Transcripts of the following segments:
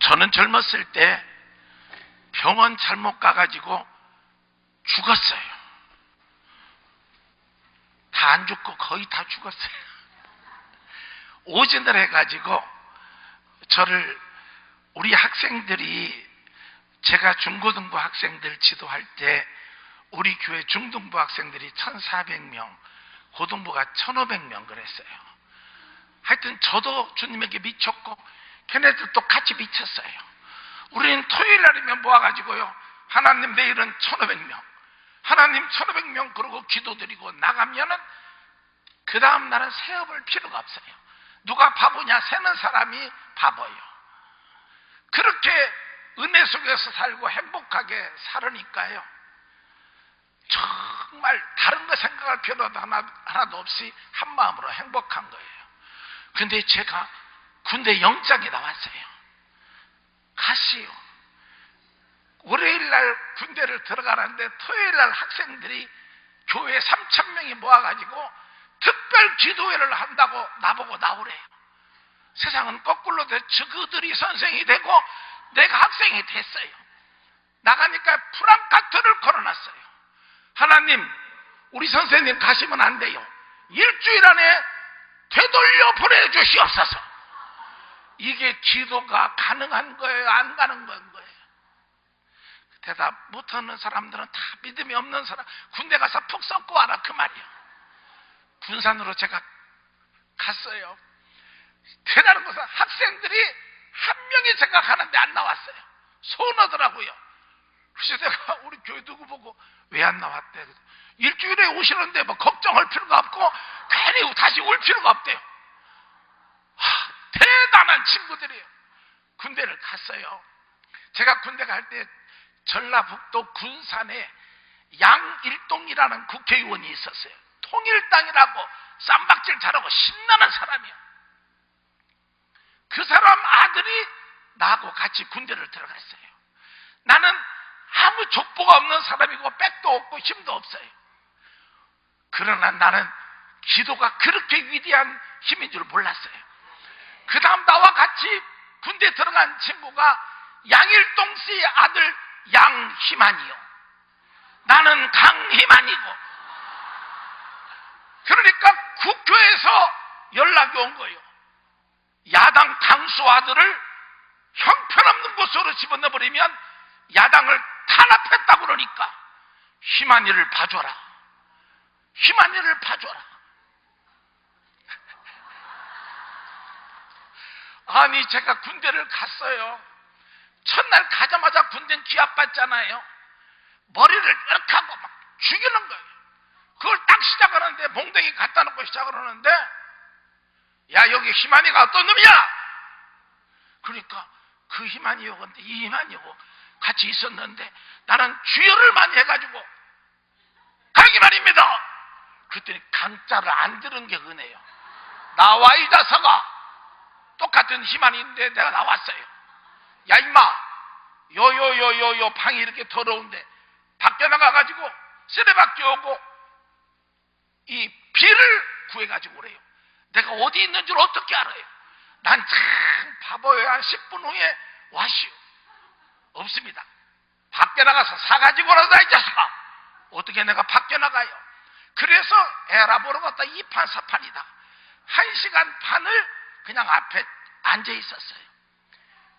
저는 젊었을 때 병원 잘못 가가지고 죽었어요. 다 안 죽고 거의 다 죽었어요. 오진을 해가지고 저를, 우리 학생들이, 제가 중고등부 학생들 지도할 때 우리 교회 중등부 학생들이 1,400명, 고등부가 1,500명 그랬어요. 하여튼 저도 주님에게 미쳤고 걔네들도 같이 미쳤어요. 우리는 토요일 날이면 모아가지고요, 하나님 내일은 1,500명, 하나님 1,500명 그러고 기도드리고 나가면은 그 다음 날은 세어볼 필요가 없어요. 누가 바보냐? 세는 사람이 바보예요. 그렇게 은혜 속에서 살고 행복하게 살으니까요, 정말 다른 거 생각할 필요도 하나도 없이 한 마음으로 행복한 거예요. 근데 제가 군대 영장이 나왔어요. 가시오. 월요일날 군대를 들어가는데 토요일날 학생들이 교회 3,000명이 모아가지고 특별 기도회를 한다고 나보고 나오래요. 세상은 거꾸로 돼. 그들이 선생이 되고 내가 학생이 됐어요. 나가니까 프랑카트를 걸어놨어요. 하나님, 우리 선생님 가시면 안 돼요. 일주일 안에 되돌려 보내주시옵소서. 이게 기도가 가능한 거예요? 안 가능한 거예요? 대답 못하는 사람들은 다 믿음이 없는 사람, 군대 가서 푹 썩고 와라 그 말이에요. 군산으로 제가 갔어요. 대단한 것은 학생들이 한 명이 생각하는데 안 나왔어요. 서운하더라고요. 그래서 내가 우리 교회 누구 보고 왜 안 나왔대? 일주일에 오시는데 뭐 걱정할 필요가 없고 괜히 다시 올 필요가 없대요. 대단한 친구들이에요. 군대를 갔어요. 제가 군대 갈 때 전라북도 군산에 양일동이라는 국회의원이 있었어요. 통일당이라고 쌈박질 잘하고 신나는 사람이에요. 그 사람 아들이 나하고 같이 군대를 들어갔어요. 나는 아무 족보가 없는 사람이고 백도 없고 힘도 없어요. 그러나 나는 기도가 그렇게 위대한 힘인 줄 몰랐어요. 그 다음 나와 같이 군대 들어간 친구가 양일동 씨의 아들 양희만이요. 나는 강희만이고. 그러니까 국교에서 연락이 온 거예요. 야당 당수 아들을 형편없는 곳으로 집어넣어버리면 야당을 탄압했다고 그러니까 희만이를 봐줘라. 희만이를 봐줘라. 아니 제가 군대를 갔어요. 첫날 가자마자 군대는 기합받잖아요. 머리를 이렇게 하고 막 죽이는 거예요. 그걸 딱 시작하는데 몽둥이 갖다 놓고 시작을 하는데, 야 여기 희만이가 어떤 놈이야? 그러니까 그 희만이요, 근데 이 희만이고 같이 있었는데 나는 주여를 많이 해가지고 강이 말입니다. 그랬더니 강자를 안 들은 게 은혜요. 나와 이 자석아. 똑같은 희만인데 내가 나왔어요. 야 임마, 요 방이 이렇게 더러운데 밖에 나가가지고 쓰레받기 오고 이 비를 구해가지고 오래요. 내가 어디 있는 줄 어떻게 알아요? 난 참 바보예요. 한 10분 후에 와시오. 없습니다. 밖에 나가서 사가지고 오라다 이 자식아. 어떻게 내가 밖에 나가요? 그래서 에라 보러 갔다 2판 4판이다. 1시간 반을 그냥 앞에 앉아 있었어요.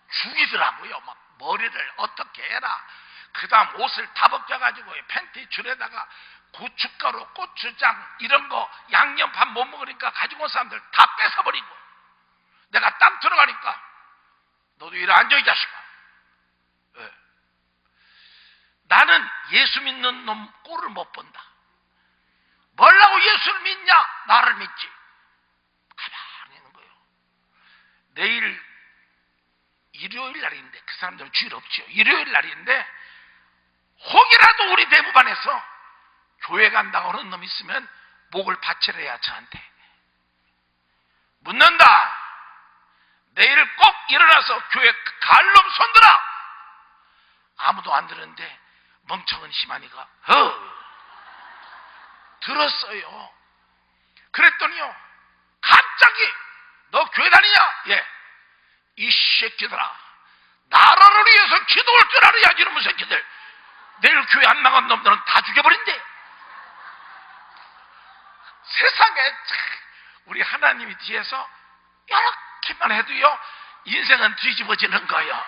죽이더라고요. 막 머리를 어떻게 해라. 그 다음 옷을 다 벗겨가지고 팬티 줄에다가 고춧가루, 고추장 이런 거 양념 밥 못 먹으니까 가지고 온 사람들 다 뺏어버리고, 내가 딱 들어가니까 너도 이리 앉아 이 자식아. 네. 나는 예수 믿는 놈 꼴을 못 본다. 뭐라고 예수를 믿냐? 나를 믿지. 가만히 있는 거예요. 내일 일요일 날인데, 그 사람들은 주일 없지요. 일요일 날인데 혹이라도 우리 대부반에서 교회 간다고 하는 놈 있으면 목을 바치래야 저한테 묻는다. 내일 꼭 일어나서 교회 갈 놈 손들어. 아무도 안 들었는데 멍청한 희만이가 들었어요. 그랬더니요, 갑자기 너 교회 다니냐? 예. 이 새끼들아, 나를 위해서 기도할 줄 알아야지. 이놈의 새끼들, 내일 교회 안 나간 놈들은 다 죽여버린대. 세상에 우리 하나님이 뒤에서 이렇게만 해도요 인생은 뒤집어지는 거예요.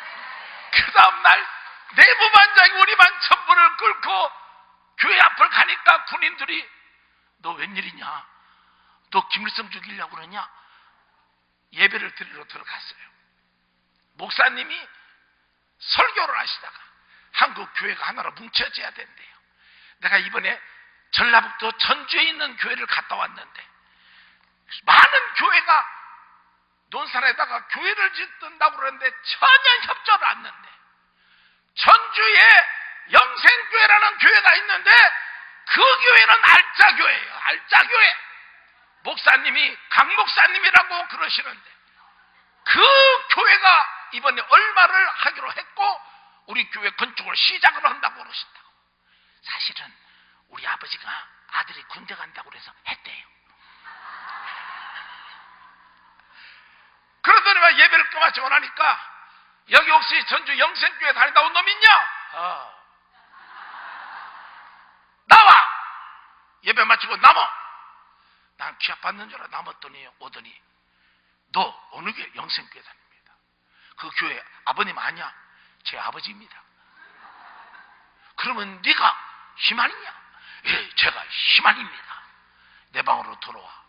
그 다음날 내부반장이 우리 반 전부를 끌고 교회 앞을 가니까 군인들이 너 웬일이냐, 너 김일성 죽이려고 그러냐, 예배를 드리러 들어갔어요. 목사님이 설교를 하시다가 한국 교회가 하나로 뭉쳐져야 된대요. 내가 이번에 전라북도 전주에 있는 교회를 갔다 왔는데 많은 교회가 논산에다가 교회를 짓는다고 그러는데 전혀 협조를 않는데, 전주에 영생교회라는 교회가 있는데 그 교회는 알짜교회예요. 알짜교회. 목사님이 강 목사님이라고 그러시는데 그 교회가 이번에 얼마를 하기로 했고 우리 교회 건축을 시작을 한다고 그러신다고. 사실은 우리 아버지가 아들이 군대 간다고 그래서 했대요. 그러더니 막 예배를 끝마치고 나니까 여기 혹시 전주 영생교회 다닌다 온 놈 있냐? 나와! 예배 마치고 남어! 난 취업 받는 줄 알아 남았더니 오더니 너 어느 교회? 영생교회 다닙니다. 그 교회 아버님 아니야? 제 아버지입니다. 그러면 네가 희만이냐? 예, 제가 희만입니다. 내 방으로 들어와.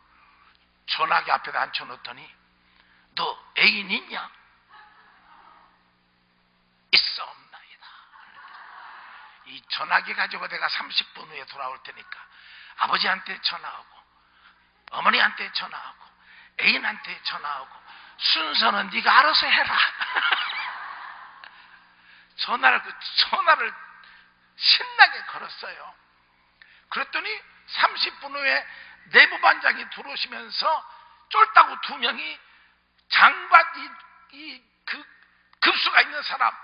전화기 앞에다 앉혀놓더니 너 애인 있냐? 있어 없나이다. 이 전화기 가지고 내가 30분 후에 돌아올 테니까 아버지한테 전화하고 어머니한테 전화하고 애인한테 전화하고 순서는 네가 알아서 해라. 전화를 신나게 걸었어요. 그랬더니 30분 후에 내부반장이 들어오시면서 쫄따구 2명이 장관 그 급수가 있는 사람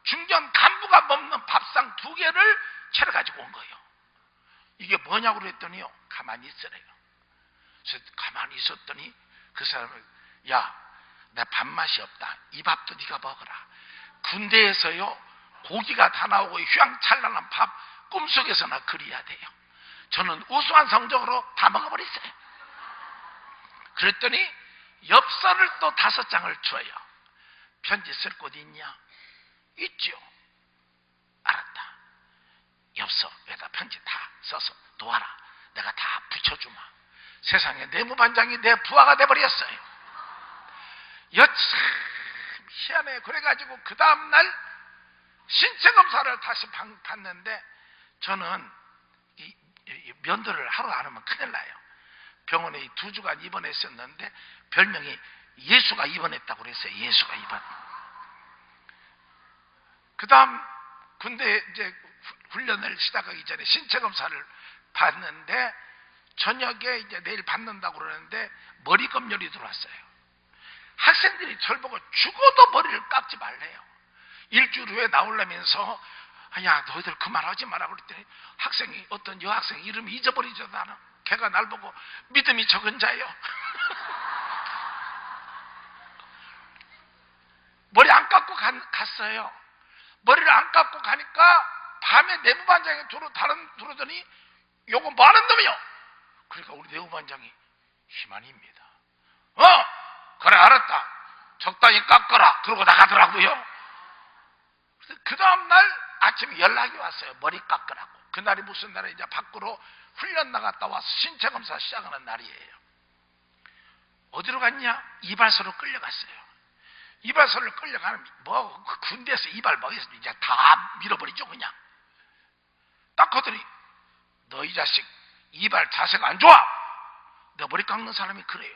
중견 간부가 먹는 밥상 2개를 차려 가지고 온 거예요. 이게 뭐냐고 그랬더니요, 가만히 있으래요. 그래서 가만히 있었더니 그 사람을, 야, 내 밥맛이 없다. 이 밥도 네가 먹어라. 군대에서요 고기가 다 나오고 휘황찬란한 밥 꿈속에서나 그리야 돼요. 저는 우수한 성적으로 다 먹어버렸어요. 그랬더니 엽서를 또 5장을 줘요. 편지 쓸 곳 있냐? 있죠. 알았다. 엽서에다 편지 다 써서 놓아라. 내가 다 붙여주마. 세상에 내무반장이 내 부하가 돼버렸어요. 참 희한해. 그래가지고 그 다음날 신체검사를 다시 받는데 저는 이 면도를 하루 안 하면 큰일 나요. 병원에 2주간 입원했었는데 별명이 예수가 입원했다고 그랬어요. 예수가 입원. 그 다음 군대 이제 훈련을 시작하기 전에 신체검사를 받는데 저녁에 이제 내일 받는다고 그러는데 머리 검열이 들어왔어요. 학생들이 저를 보고 죽어도 머리를 깎지 말래요. 일주일 후에 나오려면서 야, 너희들 그만하지 마라 그랬더니 학생이, 어떤 여학생 이름이 잊어버리죠. 나는 걔가 날 보고 믿음이 적은 자요. 머리 안 깎고 갔어요. 머리를 안 깎고 가니까 밤에 내부반장이 들어오더니 요거 뭐 하는 놈이요? 그러니까 우리 내부반장이 희만입니다. 그래 알았다. 적당히 깎아라. 그러고 나가더라고요. 그래서 그 다음날 아침에 연락이 왔어요. 머리 깎으라고. 그날이 무슨 날에 이제 밖으로 훈련 나갔다 와서 신체검사 시작하는 날이에요. 어디로 갔냐? 이발소로 끌려갔어요. 이발소를 끌려가는, 그 군대에서 이발 뭐 있으면 이제 다 밀어버리죠, 그냥. 딱 하더니, 너 이 자식, 이발 자세가 안 좋아! 너 머리 깎는 사람이 그래요.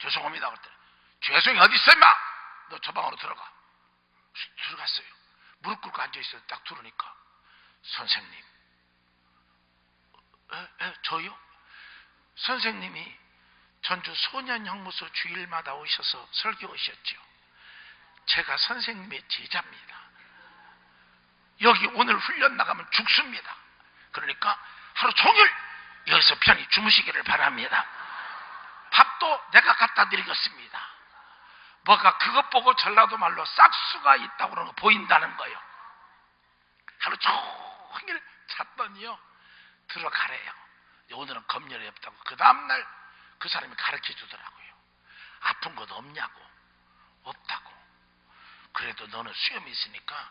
죄송합니다. 그랬더니, 죄송이 어디 있어, 임마! 너 저 방으로 들어가. 들어갔어요. 무릎 꿇고 앉아있어요. 딱 들으니까, 선생님. 저요? 선생님이 전주 소년형무소 주일마다 오셔서 설교하셨죠. 제가 선생님의 제자입니다. 여기 오늘 훈련 나가면 죽습니다. 그러니까 하루 종일 여기서 편히 주무시기를 바랍니다. 밥도 내가 갖다 드리겠습니다. 뭐가 그것 보고 전라도 말로 싹수가 있다고 그러는 거 보인다는 거예요. 하루 종일 찾더니요 들어가래요. 오늘은 검열이 없다고. 그 다음날 그 사람이 가르쳐 주더라고요. 아픈 것 없냐고. 없다고. 그래도 너는 수염이 있으니까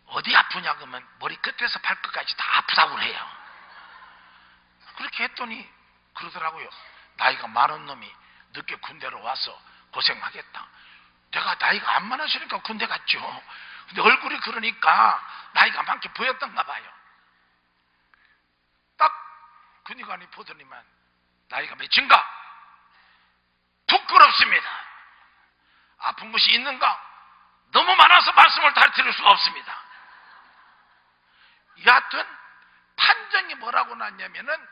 어디 아프냐 그러면 머리 끝에서 발끝까지 다 아프다고 그래요. 그렇게 했더니 그러더라고요. 나이가 많은 놈이 늦게 군대로 와서 고생하겠다. 내가 나이가 안 많으시니까 군대 갔죠. 근데 얼굴이 그러니까 나이가 많게 보였던가 봐요. 딱 군의관이 보더니만 나이가 몇인가? 부끄럽습니다. 아픈 것이 있는가? 너무 많아서 말씀을 다 드릴 수가 없습니다. 여하튼 판정이 뭐라고 났냐면은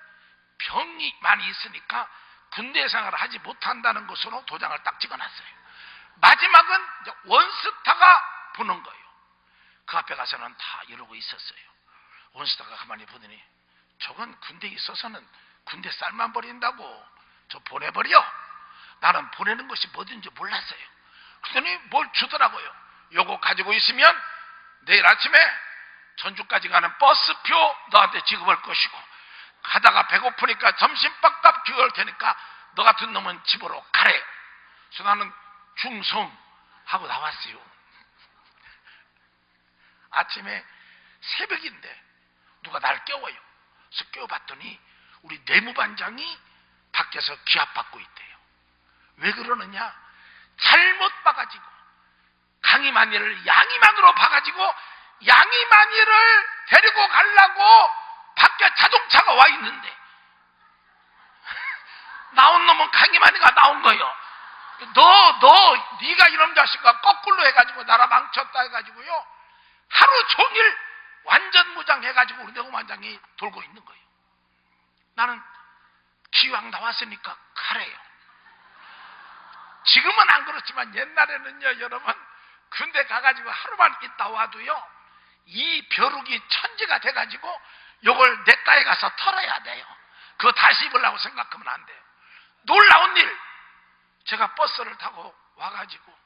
병이 많이 있으니까 군대 생활을 하지 못한다는 것으로 도장을 딱 찍어놨어요. 마지막은 이제 원스타가 보는 거예요. 그 앞에 가서는 다 이러고 있었어요. 원스타가 가만히 보더니 저건 군대에 있어서는 군대 쌀만 버린다고 저 보내버려. 나는 보내는 것이 뭐든지 몰랐어요. 그러더니 뭘 주더라고요. 요거 가지고 있으면 내일 아침에 전주까지 가는 버스표 너한테 지급할 것이고, 가다가 배고프니까 점심밥값 기울 테니까 너 같은 놈은 집으로 가래. 그래서 나는 중성하고 나왔어요. 아침에 새벽인데 누가 날 깨워요. 그래서 깨워봤더니 우리 내무반장이 밖에서 기합받고 있대요. 왜 그러느냐? 잘못 봐가지고 강희만이를 양희만으로 봐가지고 양희만이를 데리고 가려고 밖에 자동차가 와 있는데 나온 놈은 강희만이가 나온 거예요. 네가 이놈 자식아 거꾸로 해가지고 나라 망쳤다 해가지고요 하루 종일 완전 무장해가지고 우리 내무반장이 돌고 있는 거예요. 나는 기왕 나왔으니까 가래요. 지금은 안 그렇지만 옛날에는요 여러분 군대 가가지고 하루만 있다 와도요 이 벼룩이 천지가 돼가지고 요걸 내과에 가서 털어야 돼요. 그거 다시 입으려고 생각하면 안 돼요. 놀라운 일, 제가 버스를 타고 와가지고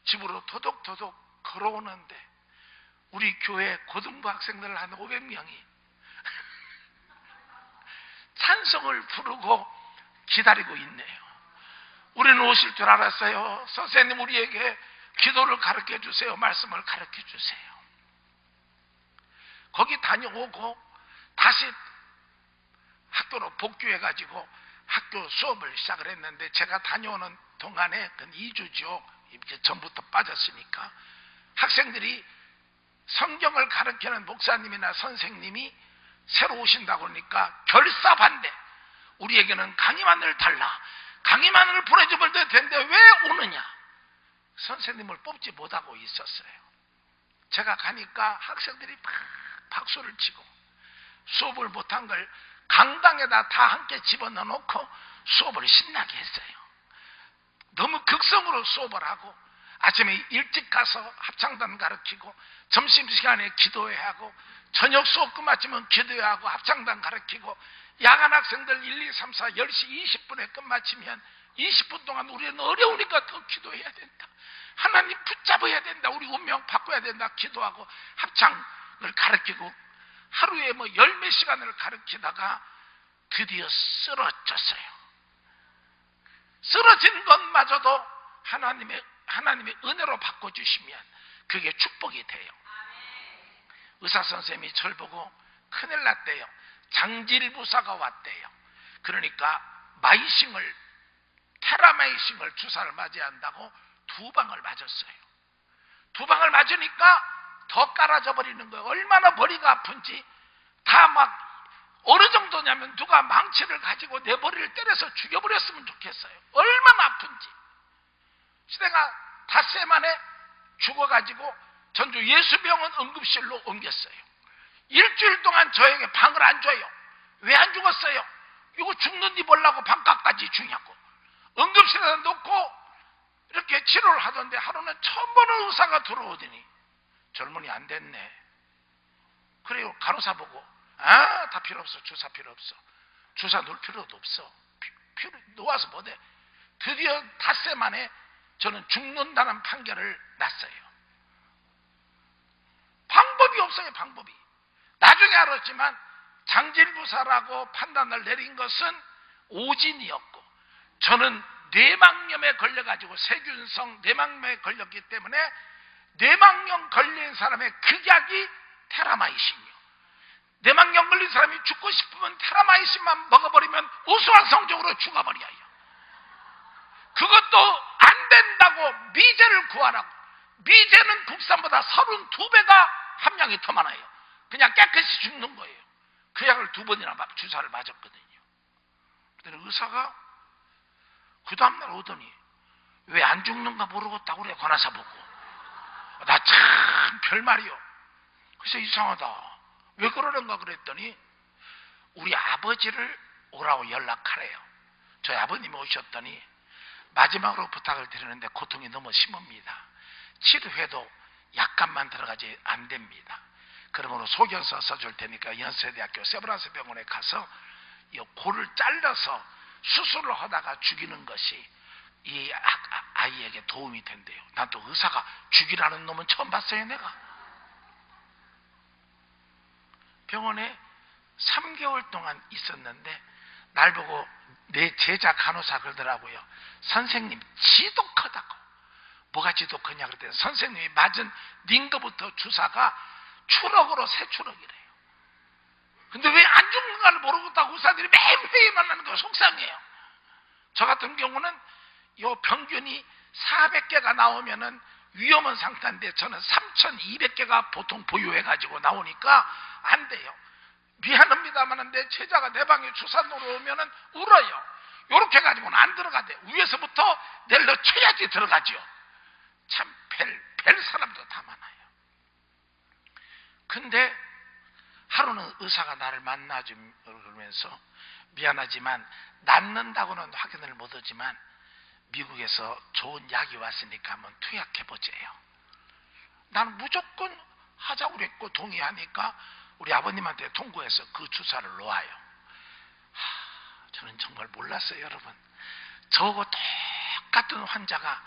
집으로 도둑도둑 걸어오는데 우리 교회 고등부 학생들 한 500명이 찬송을 부르고 기다리고 있네요. 우리는 오실 줄 알았어요. 선생님 우리에게 기도를 가르쳐 주세요. 말씀을 가르쳐 주세요. 거기 다녀오고 다시 학교로 복귀해가지고 학교 수업을 시작을 했는데 제가 다녀오는 동안에 그 2주죠. 이제 전부터 빠졌으니까 학생들이 성경을 가르치는 목사님이나 선생님이 새로 오신다고 그러니까 결사반대. 우리에게는 강희만을 달라. 강희만을 보내주면 될 텐데 왜 오느냐? 선생님을 뽑지 못하고 있었어요. 제가 가니까 학생들이 막 박수를 치고 수업을 못한 걸 강당에다 다 함께 집어넣어 놓고 수업을 신나게 했어요. 너무 극성으로 수업을 하고 아침에 일찍 가서 합창단 가르치고 점심시간에 기도해야 하고 저녁 수업 끝마치면 기도해야 하고 합창단 가르치고 야간 학생들 1, 2, 3, 4, 10시 20분에 끝마치면 20분 동안 우리는 어려우니까 더 기도해야 된다. 하나님 붙잡아야 된다. 우리 운명 바꿔야 된다. 기도하고 합창을 가르치고 하루에 뭐 10몇 시간을 가르치다가 드디어 쓰러졌어요. 쓰러진 것마저도 하나님의 은혜로 바꿔주시면 그게 축복이 돼요. 의사선생님이 절 보고 큰일 났대요. 장질부사가 왔대요. 그러니까 테라마이싱을 주사를 맞아야 한다고 2방을 맞았어요. 2방을 맞으니까 더 깔아져 버리는 거예요. 얼마나 머리가 아픈지. 다 막 어느 정도냐면 누가 망치를 가지고 내 머리를 때려서 죽여버렸으면 좋겠어요. 얼마나 아픈지. 시대가 닷새 만에 죽어가지고 전주 예수병원 응급실로 옮겼어요. 일주일 동안 저에게 방을 안 줘요. 왜 안 죽었어요? 이거 죽는지 몰라고 방값까지 주냐고. 응급실에다 놓고 이렇게 치료를 하던데 하루는 처음 보는 의사가 들어오더니 젊은이 안 됐네. 그래요. 간호사 보고 다 필요 없어. 주사 필요 없어. 주사 놓을 필요도 없어. 놓아서 못해. 드디어 닷새 만에 저는 죽는다는 판결을 났어요. 방법이 없어요. 방법이. 나중에 알았지만 장질부사라고 판단을 내린 것은 오진이었고, 저는 뇌망염에 걸려가지고 세균성 뇌망염에 걸렸기 때문에 뇌망염 걸린 사람의 극약이 테라마이신이요. 뇌망염 걸린 사람이 죽고 싶으면 테라마이신만 먹어버리면 우수환성적으로 죽어버려요. 그것도 안 된다고 미제를 구하라고. 미제는 국산보다 32배가 함량이 더 많아요. 그냥 깨끗이 죽는 거예요. 그 약을 2번이나 주사를 맞았거든요. 그랬더니 의사가 그 다음날 오더니 왜 안 죽는가 모르겠다고 그래. 관하사 보고. 나 참 별말이요. 그래서 이상하다. 왜 그러는가 그랬더니 우리 아버지를 오라고 연락하래요. 저희 아버님이 오셨더니 마지막으로 부탁을 드리는데 고통이 너무 심합니다. 치료해도 약간만 들어가지 안 됩니다. 그러므로 소견서 써줄 테니까 연세대학교 세브란스 병원에 가서 이 골을 잘라서 수술을 하다가 죽이는 것이 이 아이에게 도움이 된대요. 난 또 의사가 죽이라는 놈은 처음 봤어요. 내가 병원에 3개월 동안 있었는데 날 보고 내 제자 간호사 그러더라고요. 선생님 지독하다고. 뭐가 지독하냐 그랬더니 선생님이 맞은 링거부터 주사가 추럭으로 새 추럭이래요. 근데 왜 안 죽는가를 모르겠다고 의사들이 매일 회의만 하는 거 속상해요. 저 같은 경우는 요 평균이 400개가 나오면은 위험한 상태인데 저는 3,200개가 보통 보유해가지고 나오니까 안 돼요. 미안합니다만 내 제자가 내 방에 주사 놓으러 오면은 울어요. 요렇게 해가지고는 안 들어가대. 위에서부터 내려 쳐야지 들어가죠. 참 별 사람도 다 많아요. 근데 하루는 의사가 나를 만나주면서 미안하지만 낫는다고는 확인을 못하지만 미국에서 좋은 약이 왔으니까 한번 투약해보재요. 나는 무조건 하자고 그랬고 동의하니까 우리 아버님한테 통보해서 그 주사를 놓아요. 저는 정말 몰랐어요. 여러분, 저하고 똑같은 환자가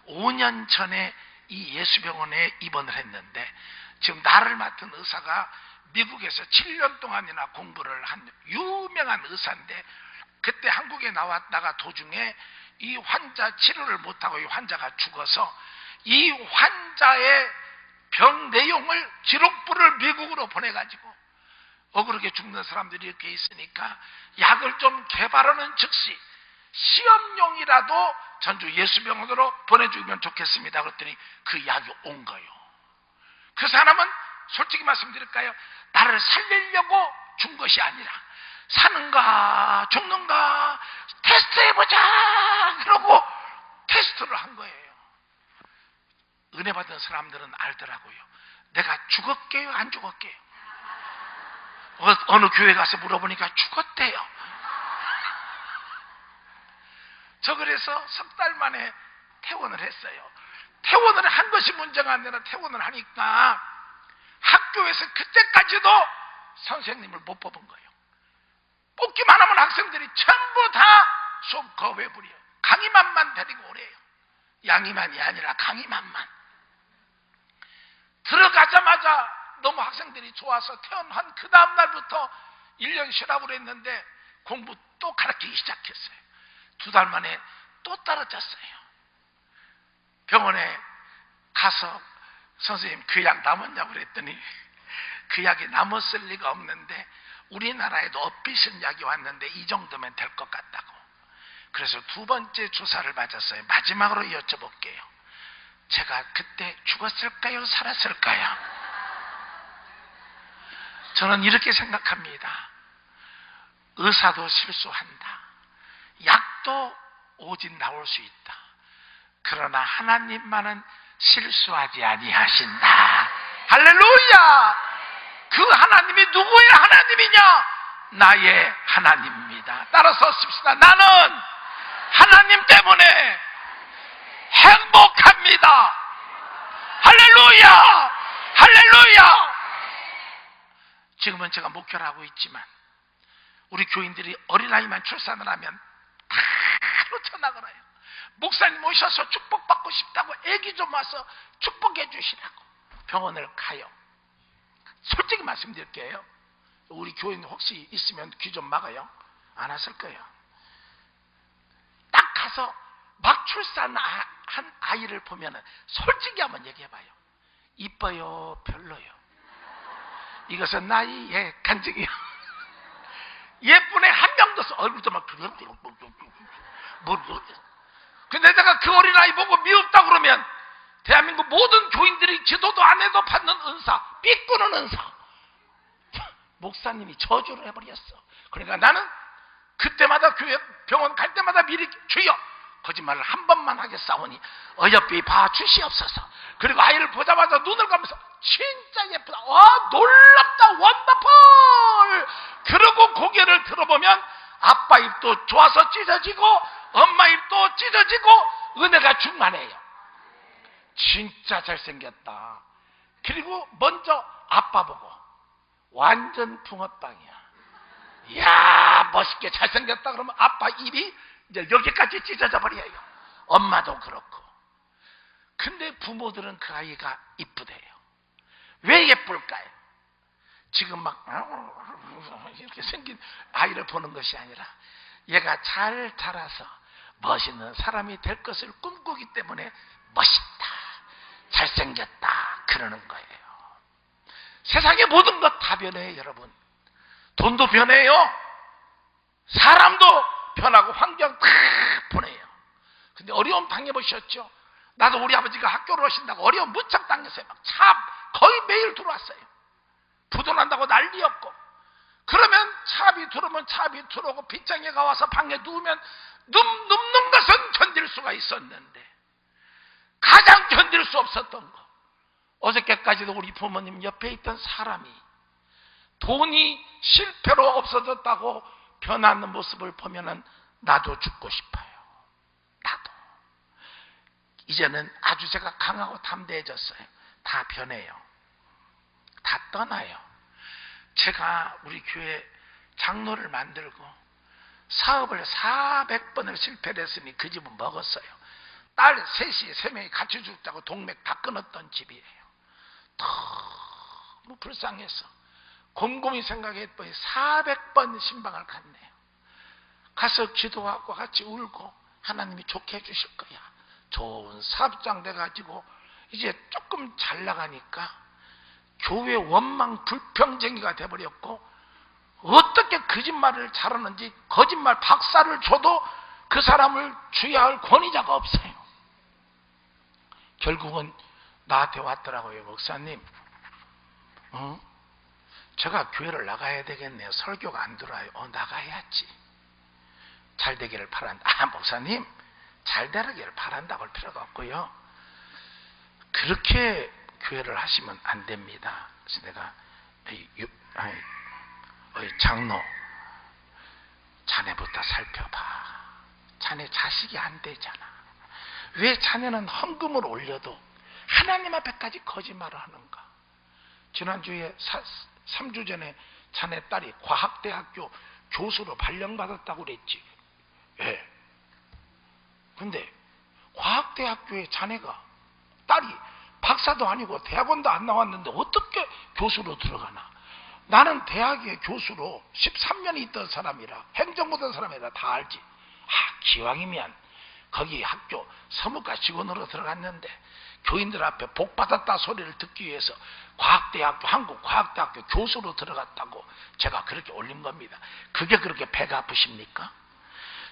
5년 전에 이 예수병원에 입원을 했는데 지금 나를 맡은 의사가 미국에서 7년 동안이나 공부를 한 유명한 의사인데 그때 한국에 나왔다가 도중에 이 환자 치료를 못하고 이 환자가 죽어서 이 환자의 병 내용을 기록부를 미국으로 보내가지고 억울하게 죽는 사람들이 이렇게 있으니까 약을 좀 개발하는 즉시 시험용이라도 전주 예수병원으로 보내주면 좋겠습니다. 그랬더니 그 약이 온 거예요. 그 사람은 솔직히 말씀드릴까요? 나를 살리려고 준 것이 아니라 사는가 죽는가 테스트해보자 그러고 테스트를 한 거예요. 은혜 받은 사람들은 알더라고요. 내가 죽었게요 안 죽었게요? 어느 교회 가서 물어보니까 죽었대요. 저 그래서 석 달 만에 퇴원을 했어요. 퇴원을 한 것이 문제가 아니라 퇴원을 하니까 학교에서 그때까지도 선생님을 못 뽑은 거예요. 뽑기만 하면 학생들이 전부 다 수업 거부해버려요. 강의만만 데리고 오래요. 양의만이 아니라 강의만만. 들어가자마자 너무 학생들이 좋아서 퇴원한 그 다음날부터 1년 쉬라고 그랬는데 공부 또 가르치기 시작했어요. 2달 만에 또 떨어졌어요. 병원에 가서 선생님 그 약 남았냐고 그랬더니 그 약이 남았을 리가 없는데 우리나라에도 엇비슷한 약이 왔는데 이 정도면 될 것 같다고. 그래서 2번째 주사를 맞았어요. 마지막으로 여쭤볼게요. 제가 그때 죽었을까요? 살았을까요? 저는 이렇게 생각합니다. 의사도 실수한다. 약도 오진 나올 수 있다. 그러나 하나님만은 실수하지 아니하신다. 할렐루야! 그 하나님이 누구의 하나님이냐? 나의 하나님입니다. 따라서 씁시다. 나는 하나님 때문에 행복합니다. 할렐루야! 할렐루야! 지금은 제가 목회를 하고 있지만 우리 교인들이 어린아이만 출산을 하면 바로 전화가 와요. 목사님 오셔서 축복받고 싶다고 애기 좀 와서 축복해 주시라고 병원을 가요. 솔직히 말씀드릴게요. 우리 교인 혹시 있으면 귀 좀 막아요. 안 왔을 거예요. 딱 가서 막 출산한 아이를 보면은 솔직히 한번 얘기해봐요. 이뻐요, 별로요? 이것은 나의 간증이요. 예쁜 애 한 명도 없어. 얼굴도 막 근데 내가 그 어린아이 보고 미웠다 그러면 대한민국 모든 교인들이 기도도 안 해도 받는 은사, 삐꾸는 은사, 목사님이 저주를 해버렸어. 그러니까 나는 그때마다 교회 병원 갈 때마다 미리 주여 거짓말을 한 번만 하겠사오니 어여삐 봐주시옵소서. 그리고 아이를 보자마자 눈을 감면서 진짜 예쁘다, 놀랍다, 원더풀. 그러고 고개를 들어보면 아빠 입도 좋아서 찢어지고 엄마 입도 찢어지고 은혜가 충만해요. 진짜 잘생겼다. 그리고 먼저 아빠 보고 완전 붕어빵이야. 이야 멋있게 잘생겼다 그러면 아빠 입이 이제 여기까지 찢어져 버려요. 엄마도 그렇고. 근데 부모들은 그 아이가 이쁘대요. 왜 예쁠까요? 지금 막 이렇게 생긴 아이를 보는 것이 아니라 얘가 잘 자라서 멋있는 사람이 될 것을 꿈꾸기 때문에 멋있다, 잘생겼다 그러는 거예요. 세상의 모든 것 다 변해요. 여러분, 돈도 변해요. 사람도 변하고 환경 다 변해요. 근데 어려움 당해보셨죠? 나도 우리 아버지가 학교를 오신다고 어려움 무척 당했어요. 막 차 거의 매일 들어왔어요. 부도난다고 난리였고. 그러면 차비 들어오면 차비 들어오고 빗장애가 와서 방에 누우면 눕는 것은 견딜 수가 있었는데 가장 견딜 수 없었던 거, 어저께까지도 우리 부모님 옆에 있던 사람이 돈이 실패로 없어졌다고 변하는 모습을 보면은 나도 죽고 싶어요. 나도. 이제는 아주 제가 강하고 담대해졌어요. 다 변해요. 다 떠나요. 제가 우리 교회 장로를 만들고 사업을 400번을 실패를 했으니 그 집은 먹었어요. 딸 셋이 3명이 같이 죽자고 동맥 다 끊었던 집이에요. 너무 불쌍해서 곰곰이 생각했더니 400번 신방을 갔네요. 가서 기도하고 같이 울고 하나님이 좋게 해주실 거야. 좋은 사업장 돼가지고 이제 조금 잘 나가니까 교회 원망 불평쟁이가 돼버렸고, 어떻게 거짓말을 잘하는지 거짓말 박사를 줘도 그 사람을 주의할 권위자가 없어요. 결국은 나한테 왔더라고요. 목사님, 제가 교회를 나가야 되겠네요. 설교가 안 들어와요. 나가야지. 잘 되기를 바란다. 목사님, 잘 되기를 바란다고 할 필요가 없고요. 그렇게 교회를 하시면 안 됩니다. 그래서 내가 장로, 자네부터 살펴봐. 자네 자식이 안 되잖아. 왜 자네는 헌금을 올려도 하나님 앞에까지 거짓말을 하는가? 지난주에 3주 전에 자네 딸이 과학대학교 교수로 발령받았다고 그랬지. 예. 근데 과학대학교에 자네가 딸이 박사도 아니고 대학원도 안 나왔는데 어떻게 교수로 들어가나? 나는 대학의 교수로 13년 있던 사람이라, 행정부 던 사람이라 다 알지. 기왕이면 거기 학교 서무과 직원으로 들어갔는데 교인들 앞에 복 받았다 소리를 듣기 위해서 과학대학교, 한국과학대학교 교수로 들어갔다고 제가 그렇게 올린 겁니다. 그게 그렇게 배가 아프십니까?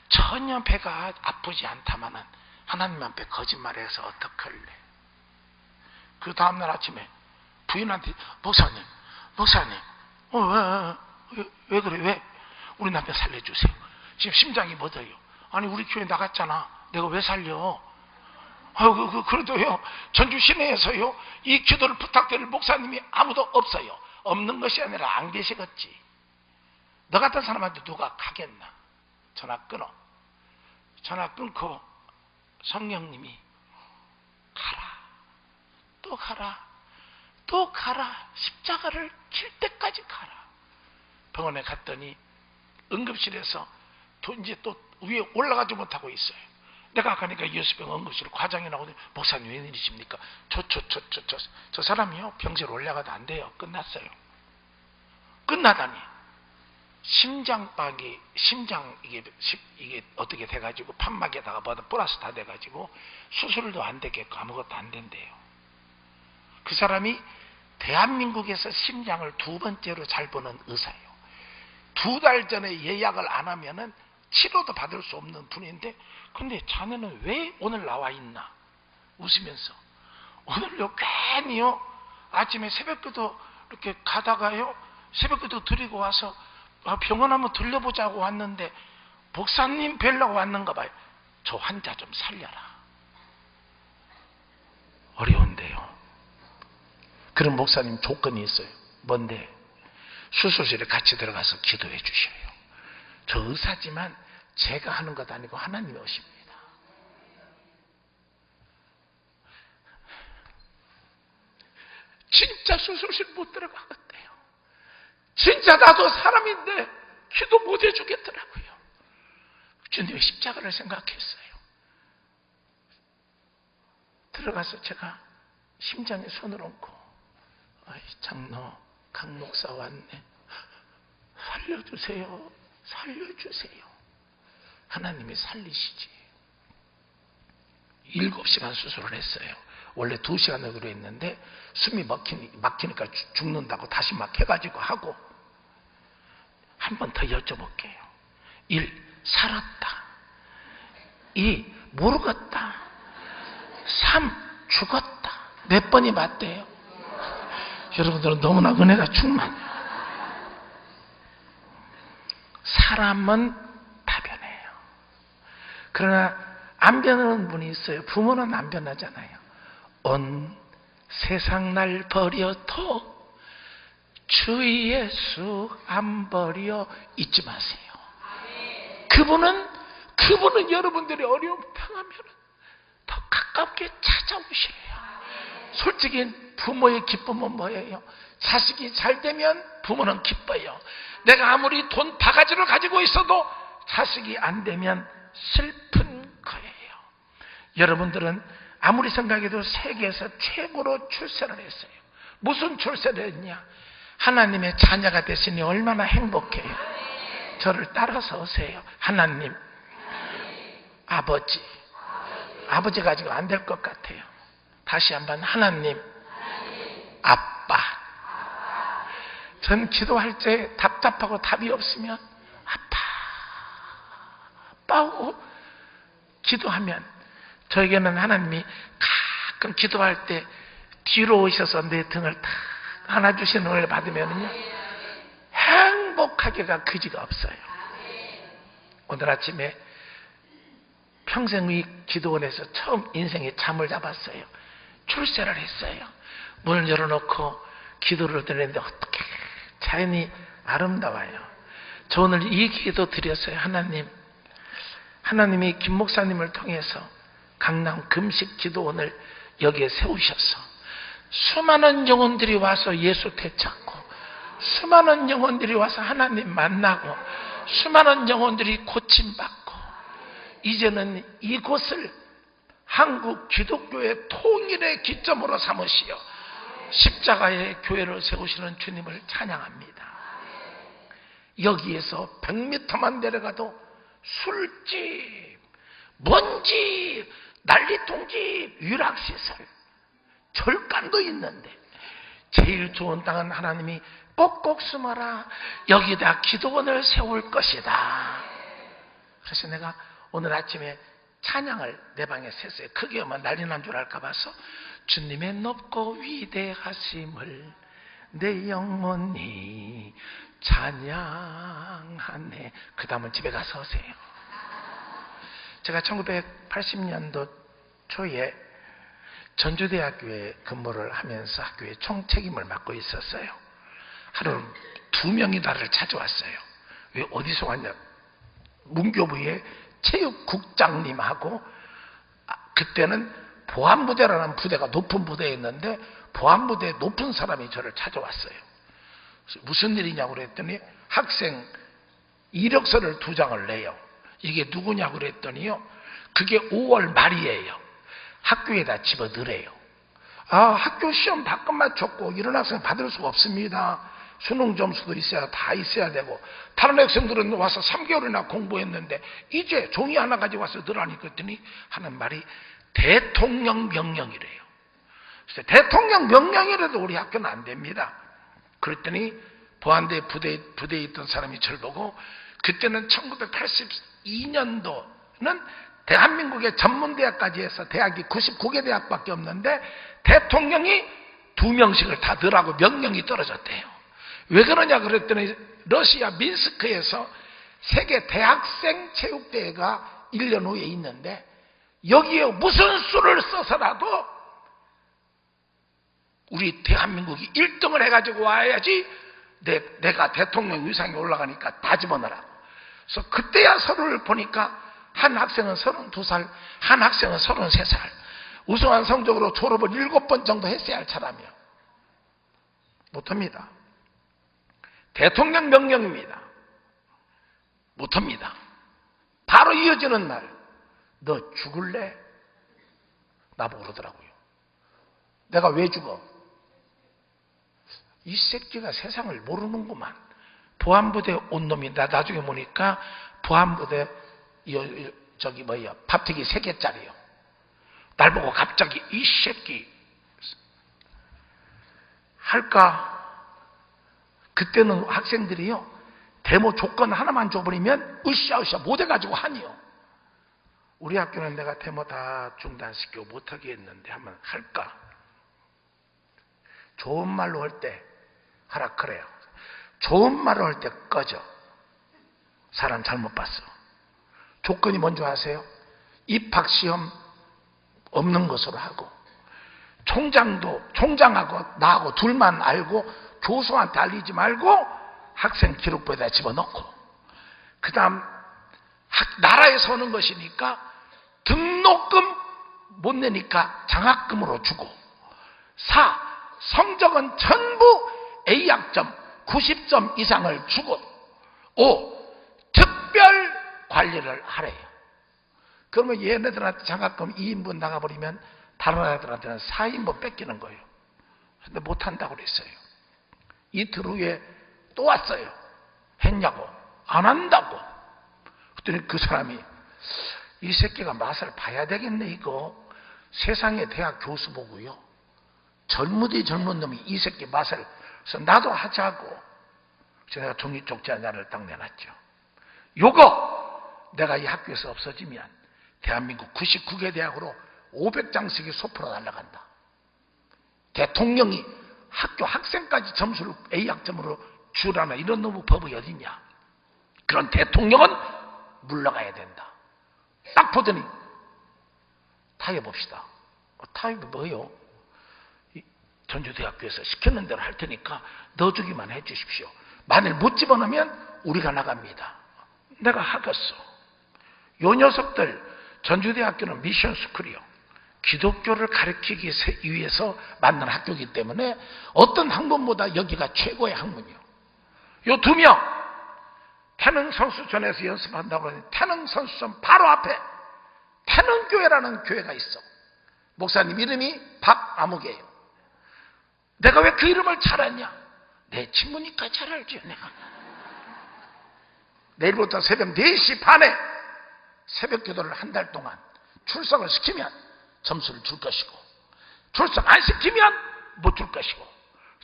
전혀 배가 아프지 않다마는 하나님 앞에 거짓말해서 어떡할래? 그 다음날 아침에 부인한테 목사님 왜 그래? 왜? 우리 남편 살려주세요. 지금 심장이 멎어요. 아니 우리 교회 나갔잖아. 내가 왜 살려? 그래도요, 전주 시내에서요 이 기도를 부탁드릴 목사님이 아무도 없어요. 없는 것이 아니라 안 계시겠지. 너 같은 사람한테 누가 가겠나? 전화 끊어. 전화 끊고 성령님이 가라, 또 가라, 또 가라, 십자가를 칠 때까지 가라. 병원에 갔더니 응급실에서 이제 또 위에 올라가지 못하고 있어요. 내가 가니까 예수병 응급실 과장이 나오더니 목사님 웬일이십니까? 저 사람이요 병실 올라가도 안 돼요. 끝났어요. 끝나다니 심장박이 이게 어떻게 돼가지고 판막에다가 플러스 다 돼가지고 수술도 안 되겠고 아무것도 안 된대요. 그 사람이 대한민국에서 심장을 2번째로 잘 보는 의사예요. 2달 전에 예약을 안 하면은 치료도 받을 수 없는 분인데, 근데 자네는 왜 오늘 나와 있나? 웃으면서. 오늘요 괜히요 아침에 새벽기도 이렇게 가다가요 새벽기도 드리고 와서 병원 한번 들려보자고 왔는데 목사님 뵈려고 왔는가 봐요. 저 환자 좀 살려라. 어려운데요. 그런 목사님 조건이 있어요. 뭔데? 수술실에 같이 들어가서 기도해 주셔요. 저 의사지만 제가 하는 것 아니고 하나님이 오십니다. 진짜 수술실 못 들어가겠대요. 진짜 나도 사람인데 기도 못 해주겠더라고요. 주님의 십자가를 생각했어요. 들어가서 제가 심장에 손을 얹고, 아이 장로 강 목사 왔네. 살려주세요. 살려주세요. 하나님이 살리시지. 7시간 수술을 했어요. 원래 2시간으로 했는데 숨이 막히니까 죽는다고 다시 막 해가지고 하고. 한 번 더 여쭤볼게요. 1. 살았다. 2. 모르겠다. 3. 죽었다. 몇 번이 맞대요? 여러분들은 너무나 은혜가 충만. 사람은 다 변해요. 그러나 안 변하는 분이 있어요. 부모는 안 변하잖아요. 온 세상 날 버려도 주 예수 안 버려 잊지 마세요. 그분은 여러분들이 어려움 당하면 더 가깝게 찾아오셔요. 솔직히 부모의 기쁨은 뭐예요? 자식이 잘 되면 부모는 기뻐요. 내가 아무리 돈 바가지를 가지고 있어도 자식이 안 되면 슬픈 거예요. 여러분들은 아무리 생각해도 세계에서 최고로 출세를 했어요. 무슨 출세를 했냐? 하나님의 자녀가 됐으니 얼마나 행복해요. 저를 따라서 오세요. 하나님, 아버지 가지고 안 될 것 같아요. 다시 한번 하나님, 아빠. 전 기도할 때 답답하고 답이 없으면 아빠하고 기도하면 저에게는 하나님이 가끔 기도할 때 뒤로 오셔서 내 등을 탁 안아주시는 은혜를 받으면요 행복하기가 그지가 없어요. 오늘 아침에 평생의 기도원에서 처음 인생에 잠을 잡았어요. 출세를 했어요. 문을 열어놓고 기도를 드렸는데 어떻게 자연이 아름다워요. 저 오늘 이 기도 드렸어요. 하나님이 김 목사님을 통해서 강남 금식 기도원을 여기에 세우셔서 수많은 영혼들이 와서 예수 되찾고, 수많은 영혼들이 와서 하나님 만나고, 수많은 영혼들이 고침받고, 이제는 이곳을 한국 기독교의 통일의 기점으로 삼으시어 십자가의 교회를 세우시는 주님을 찬양합니다. 여기에서 100m만 내려가도 술집, 먼지, 난리통집, 유락시설, 절간도 있는데 제일 좋은 땅은 하나님이 꼭꼭 숨어라, 여기다 기도원을 세울 것이다. 그래서 내가 오늘 아침에 찬양을 내 방에 셌어요. 크게 하면 난리 난 줄 알까 봐서 주님의 높고 위대하심을 내 영혼이 찬양하네. 그 다음은 집에 가서 하세요. 제가 1980년도 초에 전주대학교에 근무를 하면서 학교의 총책임을 맡고 있었어요. 하루 2명이 나를 찾아왔어요. 왜 어디서 왔냐? 문교부의 체육국장님하고, 그때는 보안부대라는 부대가 높은 부대였는데 보안부대에 높은 사람이 저를 찾아왔어요. 무슨 일이냐고 그랬더니 학생 이력서를 2장을 내요. 이게 누구냐고 그랬더니요, 그게 5월 말이에요. 학교에다 집어넣으래요. 학교 시험 다 끝마쳤고 이런 학생 받을 수가 없습니다. 수능 점수도 있어야 다 있어야 되고 다른 학생들은 와서 3개월이나 공부했는데 이제 종이 하나 가지고 와서 넣으라니 그랬더니 하는 말이 대통령 명령이래요. 그래서 대통령 명령이라도 우리 학교는 안 됩니다. 그랬더니 보안대 부대에 있던 사람이 저를 보고 그때는 1982년도는 대한민국의 전문대학까지 해서 대학이 99개 대학밖에 없는데 대통령이 2명씩을 다 넣으라고 명령이 떨어졌대요. 왜 그러냐 그랬더니 러시아 민스크에서 세계 대학생 체육대회가 1년 후에 있는데 여기에 무슨 수를 써서라도 우리 대한민국이 1등을 해가지고 와야지 내가 대통령 위상에 올라가니까 다 집어넣으라고. 그래서 그때야 서류를 보니까 한 학생은 32살, 한 학생은 33살. 우수한 성적으로 졸업을 7번 정도 했어야 할 사람이요. 못합니다. 대통령 명령입니다. 못합니다. 바로 이어지는 날, 너 죽을래? 나보고 그러더라고요. 내가 왜 죽어? 이 새끼가 세상을 모르는구만. 보안부대 온 놈이 나 나중에 보니까 보안부대 밥튀기 3개짜리요. 날 보고 갑자기 이 새끼 할까? 그때는 학생들이요 데모 조건 하나만 줘버리면 으쌰으쌰 못해가지고 하니요. 우리 학교는 내가 데모 다 중단시키고 못하게 했는데 한번 할까? 좋은 말로 할 때 하라 그래요. 좋은 말로 할 때 꺼져. 사람 잘못 봤어. 조건이 뭔지 아세요? 입학시험 없는 것으로 하고 총장하고 나하고 둘만 알고 교수한테 알리지 말고 학생 기록부에다 집어넣고 그 다음 나라에서 오는 것이니까 등록금 못 내니까 장학금으로 주고 4. 성적은 전부 A학점 90점 이상을 주고 5. 특별 관리를 하래요. 그러면 얘네들한테 장학금 2인분 나가버리면 다른 애들한테는 4인분 뺏기는 거예요. 근데 못한다고 그랬어요. 이틀 후에 또 왔어요. 했냐고. 안 한다고. 그랬더니 그 사람이 이 새끼가 맛을 봐야 되겠네 이거. 세상에 대학 교수 보고요. 젊은 놈이 이 새끼 맛을 그래서 나도 하자고. 그래서 내가 종이 쪽지 하나를 딱 내놨죠. 요거 내가 이 학교에서 없어지면 대한민국 99개 대학으로 500장씩이 소포로 날아간다. 대통령이 학교 학생까지 점수를 A학점으로 주라나 이런 놈의 법이 어딨냐. 그런 대통령은 물러가야 된다. 딱 보더니 타협합시다. 타협이 뭐예요? 전주대학교에서 시켰는 대로 할 테니까 넣어주기만 해 주십시오. 만일 못 집어넣으면 우리가 나갑니다. 내가 하겠어. 요 녀석들 전주대학교는 미션 스쿨이요. 기독교를 가르치기 위해서 만든 학교이기 때문에 어떤 학문보다 여기가 최고의 학문이요. 요 2명 태능선수촌에서 연습한다고 하니 태능선수촌 바로 앞에 태능교회라는 교회가 있어. 목사님 이름이 박아무개예요. 내가 왜 그 이름을 잘 아냐? 내 친구니까 잘 알죠. 내가 내일부터 새벽 4시 반에 새벽 기도를 한 달 동안 출석을 시키면 점수를 줄 것이고 출석 안 시키면 못 줄 것이고.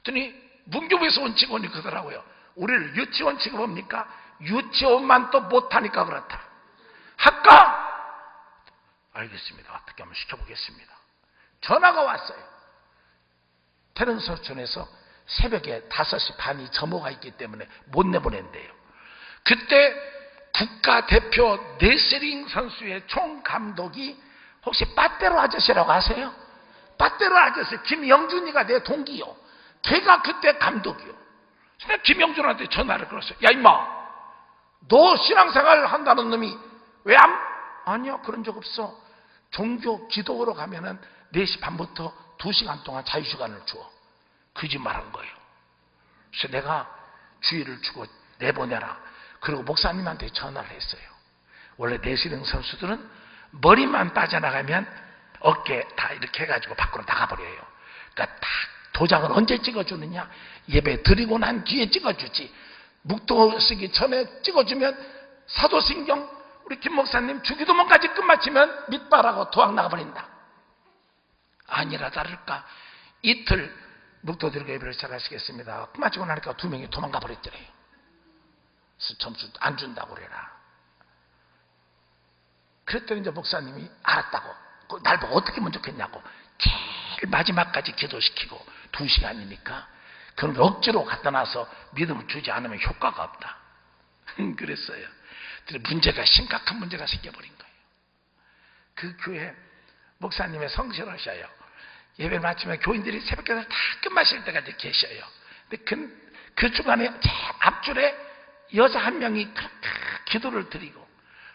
그랬더니 문교부에서 온 직원이 그러더라고요. 우리를 유치원 취급합니까? 유치원만 또 못하니까 그렇다. 할까? 알겠습니다. 어떻게 하면 시켜보겠습니다. 전화가 왔어요. 태릉서촌에서 새벽에 5시 반이 점호가 있기 때문에 못 내보낸대요. 그때 국가대표 레슬링 선수의 총감독이 혹시 빠떼로 아저씨라고 아세요? 빠떼로 아저씨 김영준이가 내 동기요. 걔가 그때 감독이요. 제가 김영준한테 전화를 걸었어요. 야 임마, 너 신앙생활 한다는 놈이 왜 아니요 그런 적 없어. 종교 기도로 가면은 4시 반부터 2시간 동안 자유시간을 줘. 거짓말한 거예요. 그래서 내가 주의를 주고 내보내라. 그리고 목사님한테 전화를 했어요. 원래 레슬링 선수들은 머리만 빠져나가면 어깨 다 이렇게 해가지고 밖으로 나가버려요. 그러니까 딱 도장을 언제 찍어주느냐? 예배 드리고 난 뒤에 찍어주지. 묵도 쓰기 전에 찍어주면 사도신경 우리 김 목사님 주기도문까지 끝마치면 밑바라고 도학 나가버린다. 아니라 다를까 이틀 묵도 드리고 예배를 시작하시겠습니다. 끝마치고 나니까 2명이 도망가 버렸더래요. 그래서 점수 안 준다고 그래라. 그랬더니 이제 목사님이 알았다고. 날 보고 어떻게 하면 좋겠냐고. 제일 마지막까지 기도시키고 2시간이니까 그런 억지로 갖다 놔서 믿음을 주지 않으면 효과가 없다. 그랬어요. 문제가 심각한 문제가 생겨버린 거예요. 그 교회 목사님의 성실하셔요. 예배 마치면 교인들이 새벽기도를 다 끝마실 때까지 계셔요. 근데 그 중간에 제 앞줄에 여자 한 명이 기도를 드리고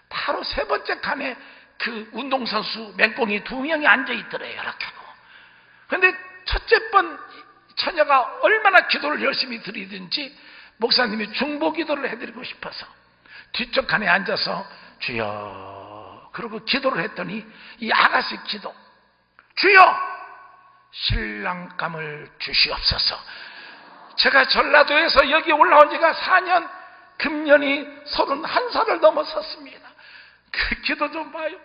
바로 세 번째 칸에 그 운동선수 맹꽁이 2명이 앉아있더래요. 이렇게 하고. 그런데 첫째 번 처녀가 얼마나 기도를 열심히 드리든지 목사님이 중보 기도를 해드리고 싶어서 뒤쪽 칸에 앉아서 주여 그러고 기도를 했더니 이 아가씨 기도 주여 신랑감을 주시옵소서. 제가 전라도에서 여기 올라온 지가 4년 금년이 31살을 넘어섰습니다. 그 기도 좀 봐요.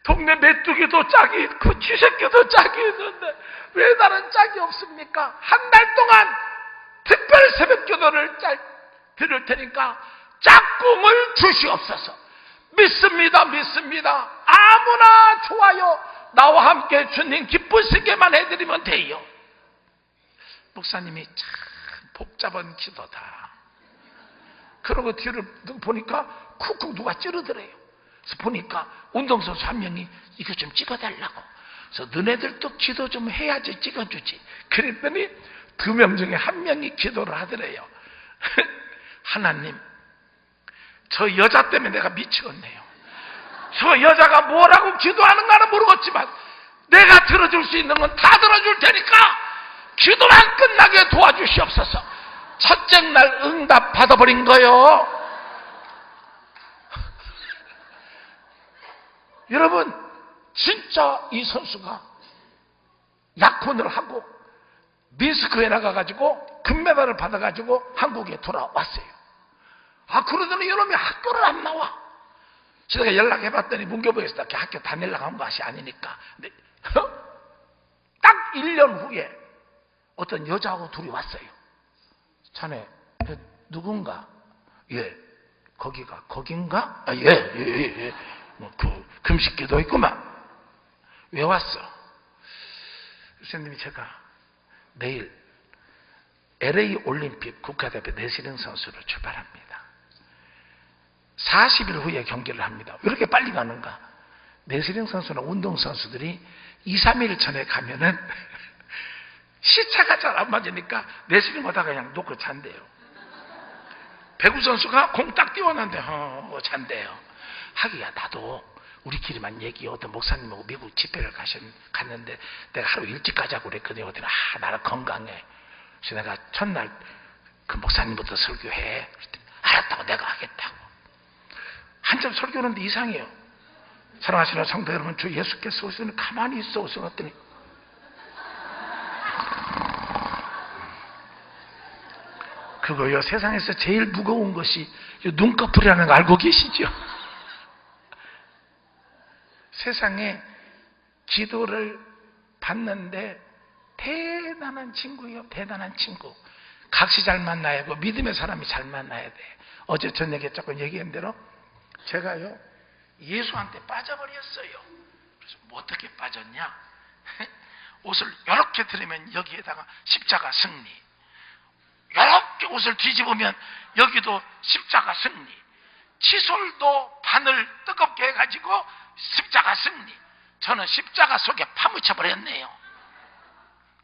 동네 메뚜기도 짝이 있고 쥐새끼도 짝이 있는데 왜 나는 짝이 없습니까? 한 달 동안 특별 새벽 기도를 드릴 테니까 짝꿍을 주시옵소서. 믿습니다. 믿습니다. 아무나 좋아요. 나와 함께 주님 기쁘시게만 해드리면 돼요. 목사님이 참 복잡한 기도다. 그러고 뒤를 보니까 쿡쿡 누가 찌르더래요. 그래서 보니까 운동선수 한 명이 이거 좀 찍어달라고. 그래서 너네들도 기도 좀 해야지 찍어주지. 그랬더니 2명 중에 한 명이 기도를 하더래요. 하나님, 저 여자 때문에 내가 미치겠네요. 저 여자가 뭐라고 기도하는가는 모르겠지만 내가 들어줄 수 있는 건 다 들어줄 테니까 기도만 끝나게 도와주시옵소서. 첫째 날 응답 받아버린 거예요. 여러분 진짜 이 선수가 약혼을 하고 미스크에 나가가지고 금메달을 받아가지고 한국에 돌아왔어요. 그러더니 이놈이 학교를 안 나와. 제가 연락해봤더니 문교부에서 학교 다니려고 한 것이 아니니까. 근데 딱 1년 후에 어떤 여자하고 둘이 왔어요. 자네 누군가? 예, 거긴가? 예. 금식기도 있구만. 왜 왔어? 선생님이 제가 내일 LA 올림픽 국가대표 레슬링 선수로 출발합니다. 40일 후에 경기를 합니다. 왜 이렇게 빨리 가는가? 레슬링 선수나 운동선수들이 2, 3일 전에 가면은 시차가 잘 안 맞으니까 레슬링 하다가 그냥 놓고 잔대요. 배구 선수가 공 딱 띄웠는데 잔대요. 하기야 나도 우리끼리만 얘기. 어떤 목사님하고 미국 집회를 갔는데 내가 하루 일찍 가자고 그랬거든요. 그랬더니 나는 건강해. 그래서 내가 첫날 그 목사님부터 설교해. 그랬더니 알았다고 내가 하겠다고. 한참 설교하는데 이상해요. 사랑하시는 성도 여러분, 주 예수께서 오시더니 가만히 있어 오셨더니 그거요, 세상에서 제일 무거운 것이 눈꺼풀이라는 거 알고 계시죠? 세상에 기도를 받는데 대단한 친구예요. 대단한 친구. 각시 잘 만나야 하고 믿음의 사람이 잘 만나야 돼. 어제 저녁에 조금 얘기한 대로 제가요 예수한테 빠져버렸어요. 그래서 뭐 어떻게 빠졌냐? 옷을 이렇게 들으면 여기에다가 십자가 승리, 이렇게 옷을 뒤집으면 여기도 십자가 승리, 칫솔도 바늘 뜨겁게 해가지고 십자가 승리. 저는 십자가 속에 파묻혀 버렸네요.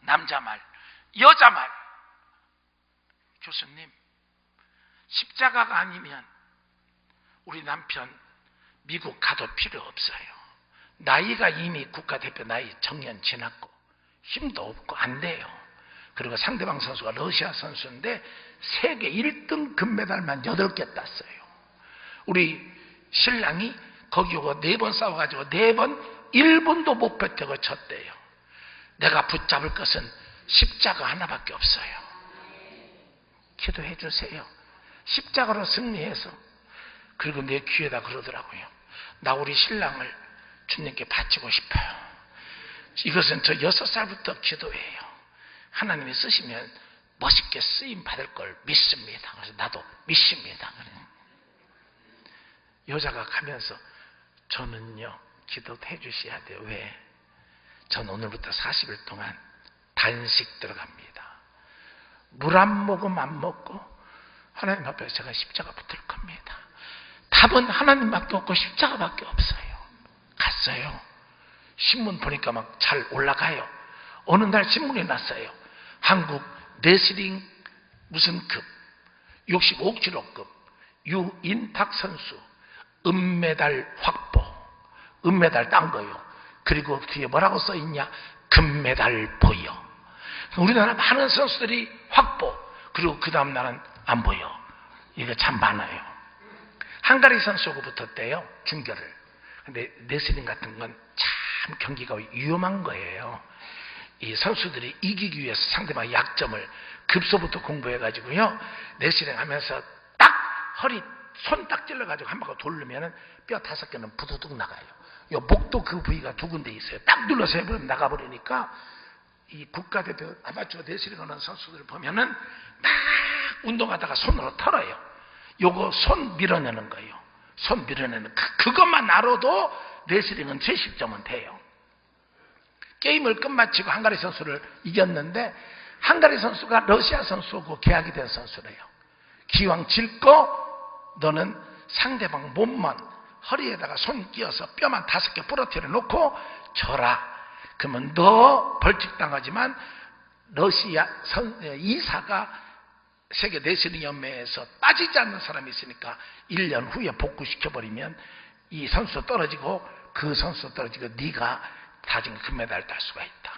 남자 말, 여자 말. 교수님, 십자가가 아니면 우리 남편 미국 가도 필요 없어요. 나이가 이미 국가대표 나이 정년 지났고 힘도 없고 안 돼요. 그리고 상대방 선수가 러시아 선수인데 세계 1등 금메달만 8개 땄어요. 우리 신랑이 거기 오고 4번 싸워가지고 4번 1분도 못 버티고 졌대요. 내가 붙잡을 것은 십자가 하나밖에 없어요. 기도해 주세요. 십자가로 승리해서. 그리고 내 귀에다 그러더라고요. 나 우리 신랑을 주님께 바치고 싶어요. 이것은 저 6살부터 기도해요. 하나님이 쓰시면 멋있게 쓰임 받을 걸 믿습니다. 그래서 나도 믿습니다. 여자가 가면서 저는요 기도해 주셔야 돼요. 왜? 전 오늘부터 40일 동안 단식 들어갑니다. 물 한 모금 안 먹고 하나님 앞에 제가 십자가 붙을 겁니다. 답은 하나님밖에 없고 십자가밖에 없어요. 갔어요. 신문 보니까 막 잘 올라가요. 어느 날 신문이 났어요. 한국 레슬링 무슨 급 65kg급 유인탁 선수 은메달 확보. 은메달 딴 거예요. 그리고 뒤에 뭐라고 써있냐? 금메달 보여. 우리나라 많은 선수들이 확보. 그리고 그 다음 날은 안 보여. 이거 참 많아요. 헝가리 선수하고 붙었대요. 준결을. 근데 레슬링 같은 건 참 경기가 위험한 거예요. 이 선수들이 이기기 위해서 상대방의 약점을 급소부터 공부해가지고요. 레슬링 하면서 딱 허리 손 딱 찔러가지고 한 바퀴 돌리면은 뼈 5개는 부두둑 나가요. 요 목도 그 부위가 2군데 있어요. 딱 눌러서 해버리면 나가버리니까 이 국가대표 아마추어 레슬링 하는 선수들을 보면은 막 운동하다가 손으로 털어요. 요거 손 밀어내는 거예요. 손 밀어내는 그것만 알아도 레슬링은 70점은 돼요. 게임을 끝마치고 헝가리 선수를 이겼는데 헝가리 선수가 러시아 선수하고 계약이 된 선수래요. 기왕 질 거 너는 상대방 몸만 허리에다가 손 끼워서 뼈만 5개 부러뜨려 놓고 져라. 그러면 너 벌칙당하지만 러시아 이사가 세계 레슬링 연맹에서 빠지지 않는 사람이 있으니까 1년 후에 복구시켜버리면 이 선수 떨어지고 그 선수 떨어지고 네가 나중에 금메달 딸 수가 있다.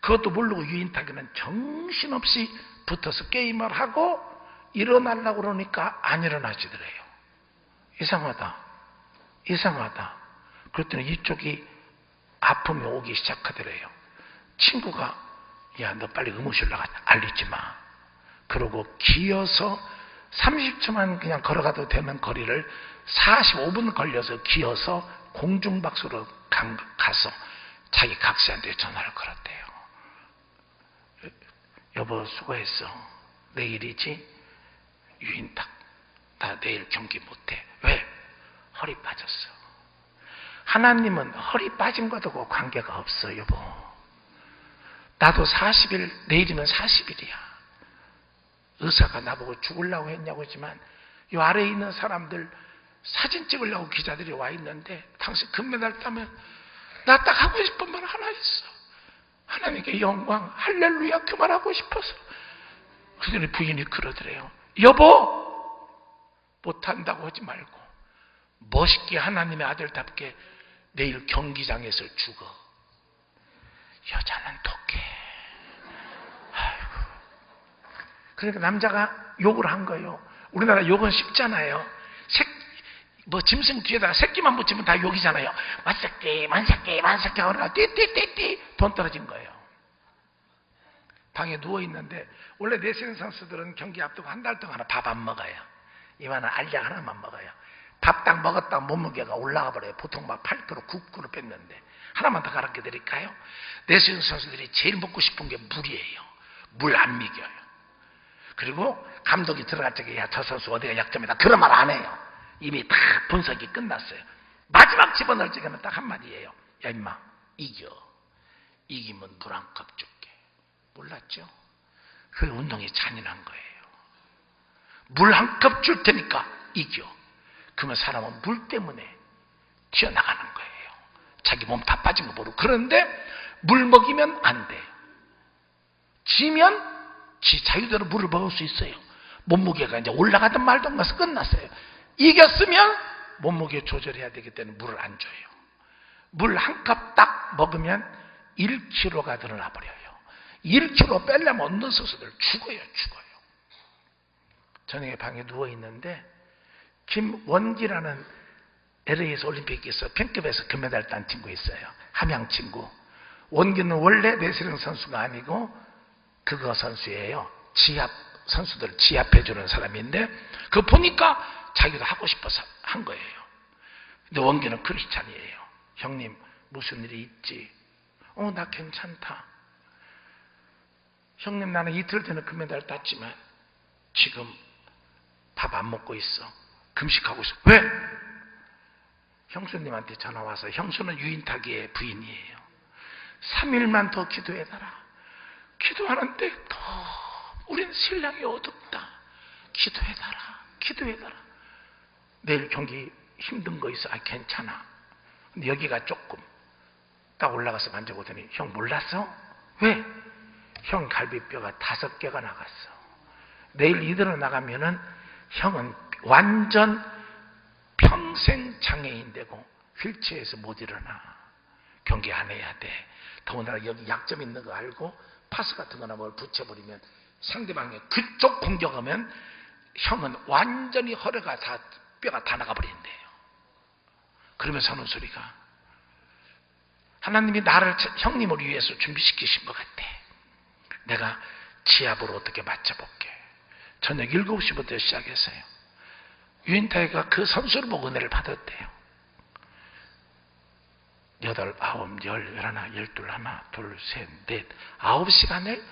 그것도 모르고 유인탁이는 정신없이 붙어서 게임을 하고 일어나려고 그러니까 안 일어나지더래요. 이상하다. 이상하다. 그랬더니 이쪽이 아픔이 오기 시작하더래요. 친구가 야 너 빨리 의무실 나가. 알리지 마. 그러고 기어서 30초만 그냥 걸어가도 되는 거리를 45분 걸려서 기어서 공중박수로 가서 자기 각시한테 전화를 걸었대요. 여보 수고했어. 내일이지? 유인탁 나 내일 경기 못해. 왜? 허리 빠졌어. 하나님은 허리 빠진 것하고 관계가 없어. 여보 나도 40일 내일이면 40일이야. 의사가 나보고 죽으려고 했냐고 하지만 이 아래에 있는 사람들 사진 찍으려고 기자들이 와 있는데 당신 금메달 따면 나 딱 하고 싶은 말 하나 있어. 하나님께 영광 할렐루야 그 말 하고 싶어서. 그랬더니 부인이 그러더래요. 여보 못한다고 하지 말고 멋있게 하나님의 아들답게 내일 경기장에서 죽어. 여자는 독해. 아이고. 그러니까 남자가 욕을 한 거예요. 우리나라 욕은 쉽잖아요. 짐승 뒤에다가 새끼만 붙이면 다 욕이잖아요. 만새끼 하다가 띠띠띠띠 돈 떨어진 거예요. 방에 누워있는데 원래 레슬링 선수들은 경기 앞두고 한 달 동안 밥 안 먹어요. 이만한 알약 하나만 먹어요. 밥 딱 먹었다 몸무게가 올라가 버려요. 보통 막 8kg, 9kg 뺐는데. 하나만 더 가르쳐 드릴까요? 레슬링 선수들이 제일 먹고 싶은 게 물이에요. 물 안 먹여요. 그리고 감독이 들어갈 적에 야 저 선수 어디가 약점이다 그런 말 안 해요. 이미 다 분석이 끝났어요. 마지막 집어넣을 적에는 딱 한마디예요. 야 임마 이겨. 이기면 물 한 컵 줄게. 몰랐죠? 그 운동이 잔인한 거예요. 물 한 컵 줄 테니까 이겨. 그러면 사람은 물 때문에 튀어나가는 거예요. 자기 몸 다 빠진 거 모르고. 그런데 물 먹이면 안 돼요. 지면 지 자유대로 물을 먹을 수 있어요. 몸무게가 이제 올라가든 말든 가서 끝났어요. 이겼으면 몸무게 조절해야 되기 때문에 물을 안 줘요. 물 한 컵 딱 먹으면 1kg가 늘어나 버려요. 1kg 빼려면 없는 선수들 죽어요. 저녁에 방에 누워있는데 김원기라는 LA에서 올림픽에서 평급에서 금메달 딴 친구 있어요. 함양 친구. 원기는 원래 레슬링 선수가 아니고 그거 선수예요. 지압 선수들 지압해주는 사람인데 그거 보니까 자기도 하고 싶어서 한 거예요. 근데 원기는 크리스찬이에요. 형님 무슨 일이 있지? 나 괜찮다. 형님 나는 이틀 전에 금메달 땄지만 지금 밥 안 먹고 있어. 금식하고 있어. 왜? 형수님한테 전화 와서, 형수는 유인타기의 부인이에요. 3일만 더 기도해달라. 기도하는데 더 우린 신랑이 어둡다. 기도해달라. 내일 경기 힘든 거 있어. 괜찮아. 근데 여기가 조금 딱 올라가서 만져보더니 형 몰랐어? 왜? 형 갈비뼈가 5개가 나갔어. 내일 이대로 나가면은 형은 완전 평생 장애인 되고 휠체어에서 못 일어나. 경기 안 해야 돼. 더군다나 여기 약점 있는 거 알고 파스 같은 거나 뭘 붙여버리면 상대방의 그쪽 공격하면 형은 완전히 허리가 다 뼈가 다 나가버린대요. 그러면서 하는 소리가 하나님이 나를 형님을 위해서 준비시키신 것 같아. 내가 지압으로 어떻게 맞춰볼게. 저녁 7시부터 시작했어요. 유인타이가 그 선수를 보고 은혜를 받았대요. 8, 9, 10, 11, 12, 하나, 둘, 셋, 넷, 9시간을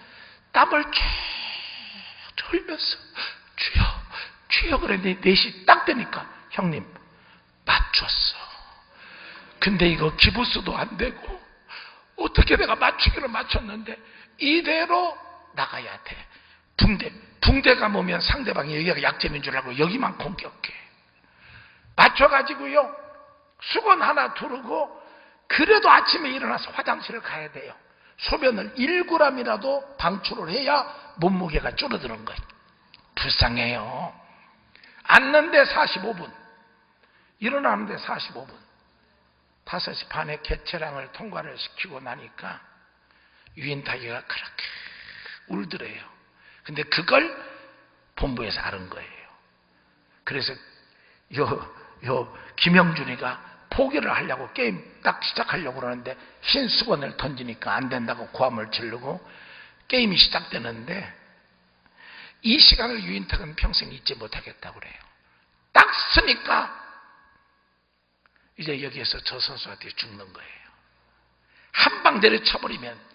땀을 쭉 흘면서 주여 그랬는데 4시 딱 되니까 형님 맞췄어. 근데 이거 기부스도 안 되고 어떻게 내가 맞추기로 맞췄는데 이대로 나가야 돼. 붕대가 뭐면 상대방이 여기가 약점인 줄 알고 여기만 공격해. 맞춰가지고요 수건 하나 두르고 그래도 아침에 일어나서 화장실을 가야 돼요. 소변을 1g이라도 방출을 해야 몸무게가 줄어드는 거예요. 불쌍해요. 앉는데 45분, 일어나는데 45분. 5시 반에 개체량을 통과를 시키고 나니까 유인타기가 그렇게 울더래요. 근데 그걸 본부에서 아는 거예요. 그래서 김영준이가 포기를 하려고 게임 딱 시작하려고 그러는데 흰 수건을 던지니까 안 된다고 고함을 지르고 게임이 시작되는데 이 시간을 유인탁은 평생 잊지 못하겠다고 그래요. 딱 쓰니까 이제 여기에서 저 선수한테 죽는 거예요. 한 방 내려쳐버리면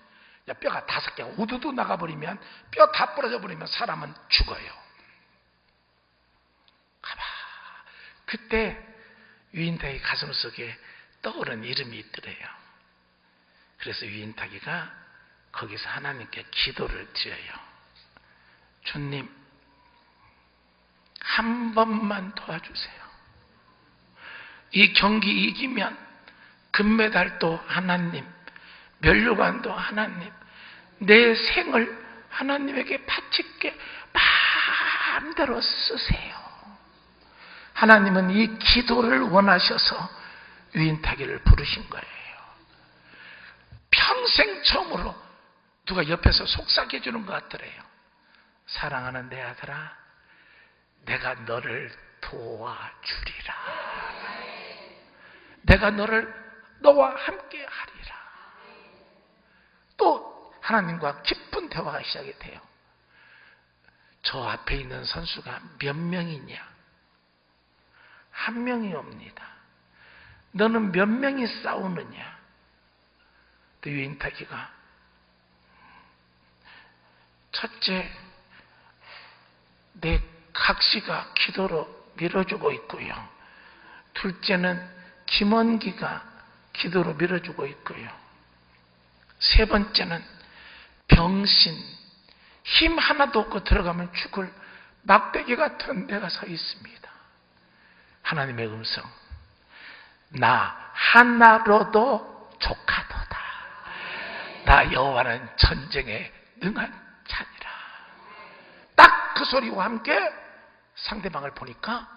뼈가 5개가 우두두 나가버리면 뼈 다 부러져 버리면 사람은 죽어요. 가봐. 그때 유인탁이 가슴속에 떠오른 이름이 있더래요. 그래서 유인탁이가 거기서 하나님께 기도를 드려요. 주님 한 번만 도와주세요. 이 경기 이기면 금메달도 하나님, 면류관도 하나님, 내 생을 하나님에게 바칠게 마음대로 쓰세요. 하나님은 이 기도를 원하셔서 유인타기를 부르신 거예요. 평생 처음으로 누가 옆에서 속삭여 주는 것 같더래요. 사랑하는 내 아들아, 내가 너를 도와주리라. 내가 너와 함께 하리라. 또 하나님과 깊은 대화가 시작이 돼요. 저 앞에 있는 선수가 몇 명이냐? 한 명이 옵니다. 너는 몇 명이 싸우느냐? 또 유인타기가 첫째, 내 각시가 기도로 밀어주고 있고요. 둘째는 김원기가 기도로 밀어주고 있고요. 세 번째는 병신, 힘 하나도 없고 들어가면 죽을 막대기 같은 내가 서 있습니다. 하나님의 음성, 나 하나로도 족하도다. 나 여호와는 전쟁에 능한 자니라. 딱 그 소리와 함께 상대방을 보니까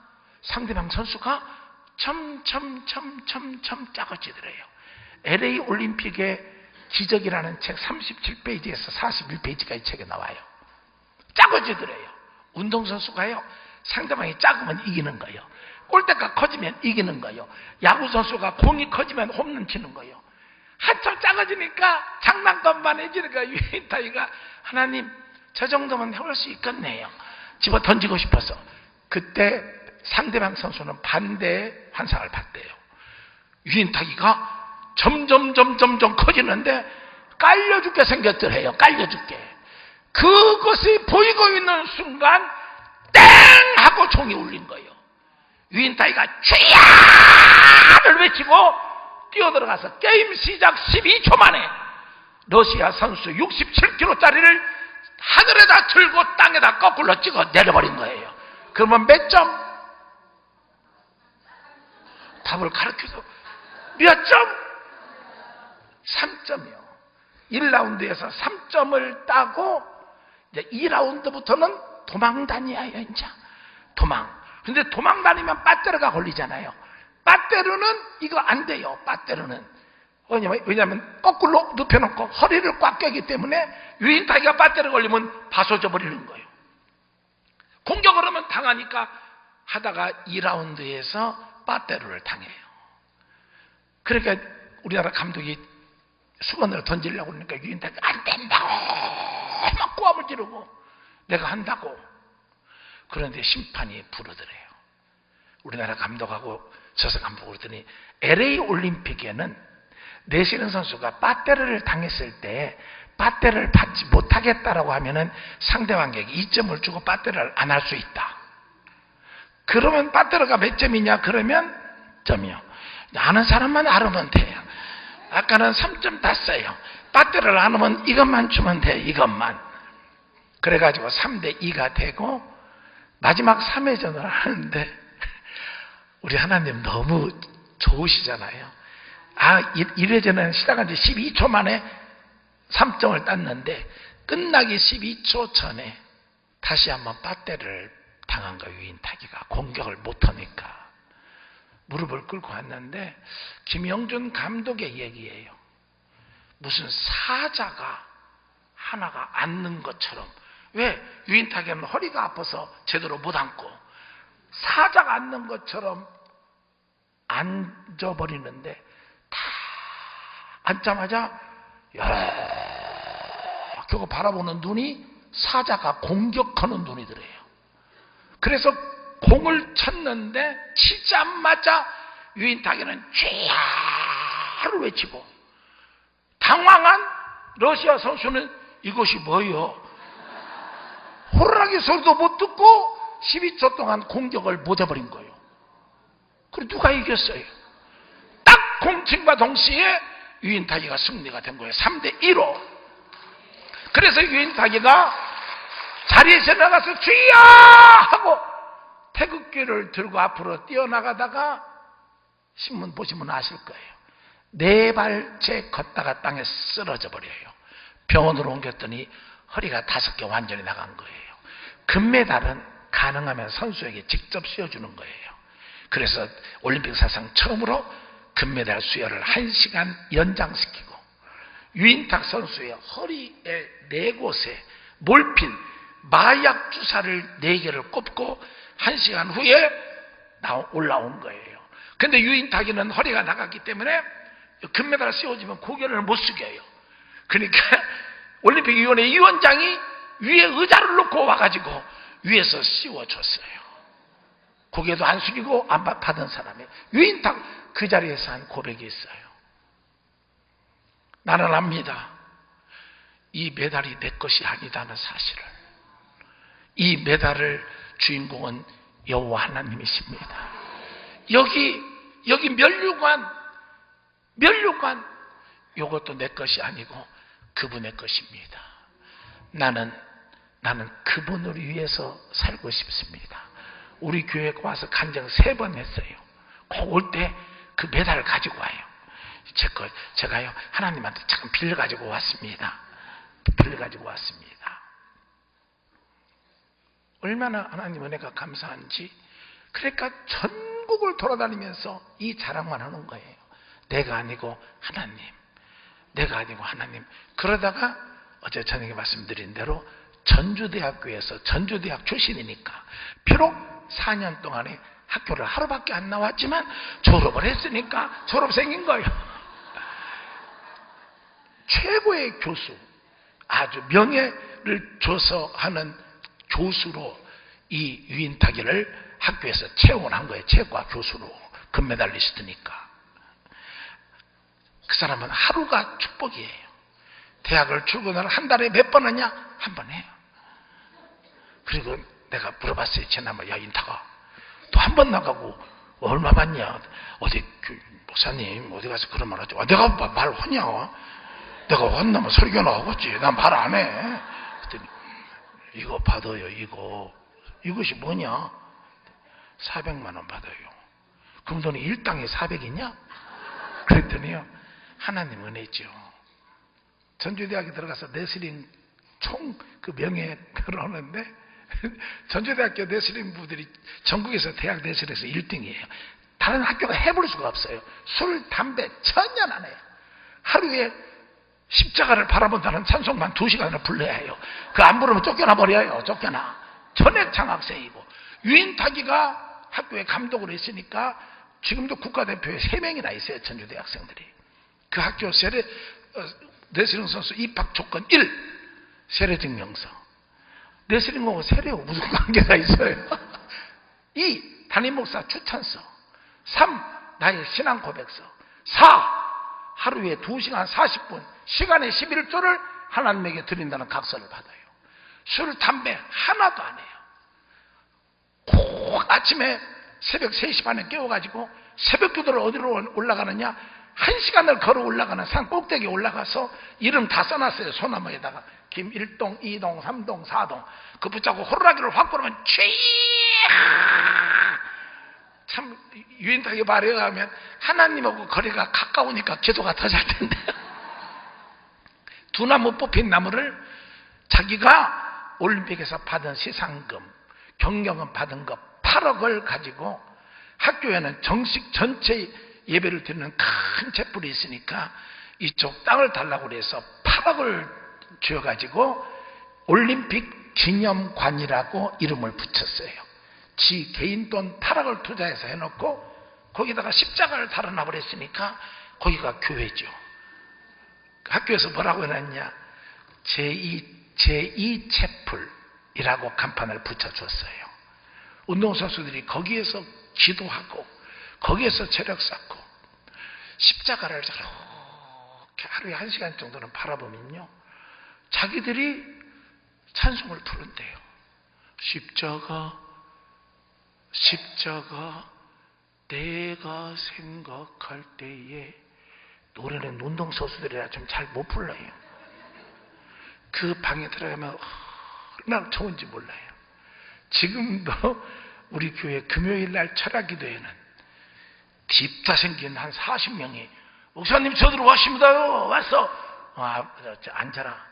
상대방 선수가 점점점점점 작아지더래요. LA 올림픽의 기적이라는 책 37페이지에서 41페이지까지 책에 나와요. 작아지더래요. 운동선수가요, 상대방이 작으면 이기는 거예요. 골대가 커지면 이기는 거예요. 야구 선수가 공이 커지면 홈런 치는 거예요. 한참 작아지니까 장난감만 해지니까 유인타이가 하나님 저 정도면 해볼 수 있겠네요. 집어 던지고 싶어서. 그때 상대방 선수는 반대의 환상을 봤대요. 유인타이가 점점 커지는데 깔려 죽게 생겼더래요. 깔려 죽게. 그것이 보이고 있는 순간 땡 하고 총이 울린 거예요. 유인타이가 주야를 외치고 뛰어들어가서 게임 시작 12초 만에 러시아 선수 67kg짜리를 하늘에다 들고 땅에다 거꾸로 찍어 내려버린 거예요. 그러면 몇 점? 답을 가르쳐서 몇 점? 3점이요. 1라운드에서 3점을 따고 이제 2라운드부터는 도망다녀요. 이제 도망. 근데 도망 다니면 빠떼르가 걸리잖아요. 빠떼르는 이거 안 돼요. 빠떼르는 왜냐하면 거꾸로 눕혀놓고 허리를 꽉 껴기 때문에 유인타이가 빠떼르 걸리면 파손져 버리는 거예요. 공격을 하면 당하니까 하다가 2라운드에서 빠떼르를 당해요. 그러니까 우리나라 감독이 수건으로 던지려고 그러니까 유인타이가 안 된다고 막 꼬함을 지르고 내가 한다고. 그런데 심판이 부르더래요. 우리나라 감독하고 저서 감독 그러더니 LA 올림픽에는 내시는 선수가 빠떼르를 당했을 때 빠떼르를 받지 못하겠다라고 하면은 상대 관객이 2점을 주고 빠떼르를 안 할 수 있다. 그러면 빠떼르가 몇 점이냐? 그러면 점이요. 아는 사람만 알으면 돼요. 아까는 3점 땄어요. 빠떼르를 안 하면 이것만 주면 돼. 이것만. 그래가지고 3대2가 되고 마지막 3회전을 하는데 우리 하나님 너무 좋으시잖아요. 1회전은 시작한 지 12초 만에 3점을 땄는데 끝나기 12초 전에 다시 한번 빠떼를 당한 거예요. 유인타기가 공격을 못하니까 무릎을 꿇고 왔는데 김영준 감독의 얘기예요. 무슨 사자가 하나가 앉는 것처럼. 왜? 유인타기는 허리가 아파서 제대로 못 앉고 사자가 앉는 것처럼 앉아버리는데 다 앉자마자 이렇게 바라보는 눈이 사자가 공격하는 눈이더래요. 그래서 공을 쳤는데 치자마자 유인타기는 쥐야를 외치고 당황한 러시아 선수는 이것이 뭐요? 호루라기 소리도 못 듣고 12초 동안 공격을 못 해버린 거예요. 그리고 누가 이겼어요? 딱 공침과 동시에 유인타기가 승리가 된 거예요. 3대2로. 그래서 유인타기가 자리에서 나가서 주야 하고 태극기를 들고 앞으로 뛰어나가다가 신문 보시면 아실 거예요. 4발째 걷다가 땅에 쓰러져 버려요. 병원으로 옮겼더니 허리가 5개 완전히 나간 거예요. 금메달은 가능하면 선수에게 직접 씌워주는 거예요. 그래서 올림픽 사상 처음으로 금메달 수여를 1시간 연장시키고 유인탁 선수의 허리에 4곳에 몰핀 마약 주사를 4개를 꼽고 1시간 후에 올라온 거예요. 근데 유인탁이는 허리가 나갔기 때문에 금메달을 씌워주면 고개를 못 숙여요. 그러니까 올림픽위원회 위원장이 위에 의자를 놓고 와가지고 위에서 씌워줬어요. 고개도 안 숙이고 안 받은 사람이 유인탁 그 자리에서 한 고백이 있어요. 나는 압니다. 이 메달이 내 것이 아니다는 사실을. 이 메달을 주인공은 여호와 하나님이십니다. 여기 면류관 이것도 내 것이 아니고 그분의 것입니다. 나는 그분을 위해서 살고 싶습니다. 우리 교회에 와서 간증 3번 했어요. 꼭 올 때 그 메달을 가지고 와요. 제가요 하나님한테 잠깐 빌려가지고 왔습니다. 얼마나 하나님 은혜가 감사한지. 그러니까 전국을 돌아다니면서 이 자랑만 하는 거예요. 내가 아니고 하나님. 그러다가 어제 저녁에 말씀드린 대로 전주대학교에서 전주대학 출신이니까 비록 4년 동안에 학교를 하루밖에 안 나왔지만 졸업을 했으니까 졸업생인 거예요. 최고의 교수, 아주 명예를 줘서 하는 교수로 이 유인타기를 학교에서 채용을 한 거예요. 체육과 교수로. 금메달리스트니까. 그 사람은 하루가 축복이에요. 대학을 출근을 한 달에 몇 번 하냐? 한 번 해요. 그리고 내가 물어봤어요. 지난번, 야, 인타가 또 한 번 나가고 얼마 받냐? 어디 목사님 어디 가서 그런 말 하지? 내가 말 하냐? 내가 혼나면 설교 나오겠지. 난 말 안 해. 그랬더니 이거 받아요. 이것이 뭐냐? 400만 원 받아요. 그럼 너는 일당에 400이냐? 그랬더니요, 하나님 은혜죠. 전주대학에 들어가서 레슬링 총 그 명예를 하는데, 전주대학교 레슬링 부들이 전국에서 대학 레슬에서 1등이에요. 다른 학교가 해볼 수가 없어요. 술, 담배 전혀 안 해요. 하루에 십자가를 바라본다는 찬송만 2시간을 불러야 해요. 그 안 부르면 쫓겨나 버려요. 쫓겨나. 전액 장학생이고, 유인타기가 학교에 감독을 했으니까 지금도 국가대표에 3명이나 있어요. 전주대학생들이. 그 학교 레슬링 선수 입학 조건 1, 세례증명서. 레슬링하고 세례하고 무슨 관계가 있어요? 2, 담임목사 추천서. 3, 나의 신앙 고백서. 4, 하루에 2시간 40분 시간의 11조를 하나님에게 드린다는 각서를 받아요. 술, 담배 하나도 안 해요. 꼭 아침에 새벽 3시 반에 깨워가지고 새벽 기도를 어디로 올라가느냐? 1시간을 걸어 올라가는 산 꼭대기에 올라가서 이름 다 써놨어요. 소나무에다가. 김 1동, 2동, 3동, 4동. 그 붙잡고 호루라기를 확 부르면 참 유인타기 발휘하면 하나님하고 거리가 가까우니까 기도가 더 잘 텐데. 두 나무 뽑힌 나무를 자기가 올림픽에서 받은 시상금, 경력금 받은 거 8억을 가지고 학교에는 정식 전체 예배를 드리는 큰 촛불이 있으니까 이쪽 땅을 달라고 그래서 8억을 쥐어가지고 올림픽 기념관이라고 이름을 붙였어요. 지 개인 돈 8억을 투자해서 해놓고 거기다가 십자가를 달아놔버렸으니까 거기가 교회죠. 학교에서 뭐라고 해놨냐? 제2 채플이라고 간판을 붙여줬어요. 운동선수들이 거기에서 기도하고 거기에서 체력 쌓고 십자가를 저렇게 하루에 1시간 정도는 바라보면요, 자기들이 찬송을 부른대요. 십자가 내가 생각할 때에. 노래는 운동선수들이라 좀 잘 못 불러요. 그 방에 들어가면 얼마나 좋은지 몰라요. 지금도 우리 교회 금요일 날 철학기도회는 딥다 생긴 한 40명이 목사님 저 들어왔습니다요. 왔어. 앉아라.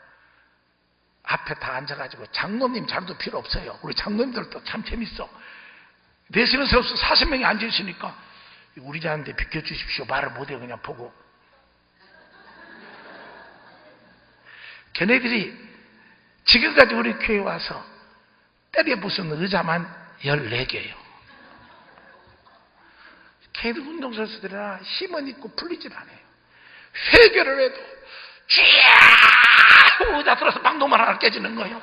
앞에 다 앉아가지고 장로님 자리도 필요 없어요. 우리 장로님들도 참 재밌어. 내시는 선수 40명이 앉아있으니까 우리 자한테 비켜주십시오. 말을 못해 그냥 보고. 걔네들이 지금까지 우리 교회 와서 때려 부순 의자만 14개예요. 걔네들 운동선수들이라 힘은 있고 풀리질 않아요. 회개를 해도 쥐야 의자 들어서 방도만 하나 깨지는 거예요.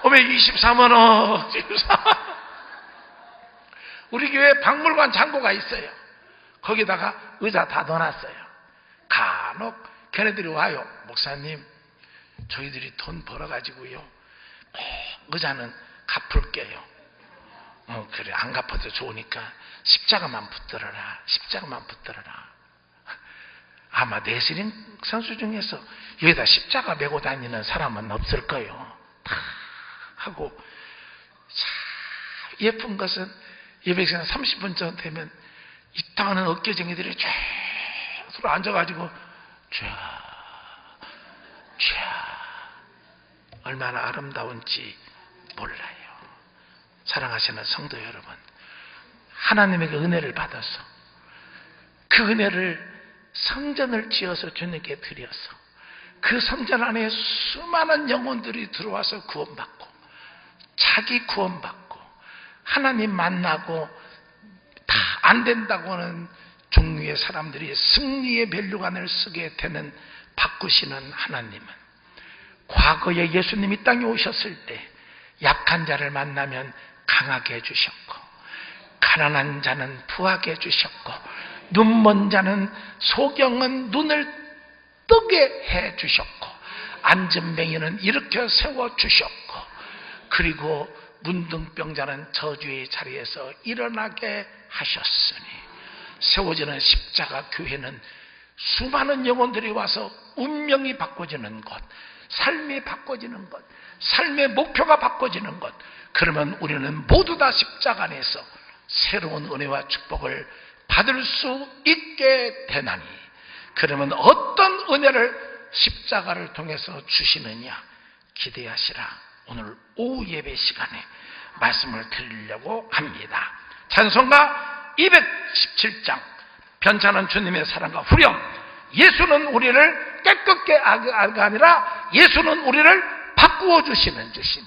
어메 23만 원. 우리 교회에 박물관 창고가 있어요. 거기다가 의자 다 넣어놨어요. 간혹 걔네들이 와요. 목사님 저희들이 돈 벌어가지고요 의자는 갚을게요. 그래 안 갚아도 좋으니까 십자가만 붙들어라. 십자가만 붙들어라. 아마 레슬링 선수 중에서 여기다 십자가 메고 다니는 사람은 없을 거예요. 다 하고 참 예쁜 것은 예배 시간 30분 전 되면 이 땅하는 어깨쟁이들이 쫙 서로 앉아가지고 쫙 얼마나 아름다운지 몰라요. 사랑하시는 성도 여러분, 하나님에게 은혜를 받아서 그 은혜를 성전을 지어서 주님께 드려서 그 성전 안에 수많은 영혼들이 들어와서 구원받고 자기 구원받고 하나님 만나고 안 된다고 하는 종류의 사람들이 승리의 밸류관을 쓰게 되는 바꾸시는 하나님은, 과거에 예수님이 땅에 오셨을 때 약한 자를 만나면 강하게 해주셨고, 가난한 자는 부하게 해주셨고, 눈먼 자는 소경은 눈을 뜨게 해주셨고, 앉은뱅이는 일으켜 세워주셨고, 그리고 문둥병자는 저주의 자리에서 일어나게 하셨으니, 세워지는 십자가 교회는 수많은 영혼들이 와서 운명이 바꿔지는 것, 삶이 바꿔지는 것, 삶의 목표가 바꿔지는 것, 그러면 우리는 모두 다 십자가 안에서 새로운 은혜와 축복을 받을 수 있게 되나니, 그러면 어떤 은혜를 십자가를 통해서 주시느냐 기대하시라. 오늘 오후 예배 시간에 말씀을 드리려고 합니다. 찬송가 217장, 변찬한 주님의 사랑과 후렴. 예수는 우리를 깨끗게 하가 아니라 예수는 우리를 바꾸어 주시는 주시니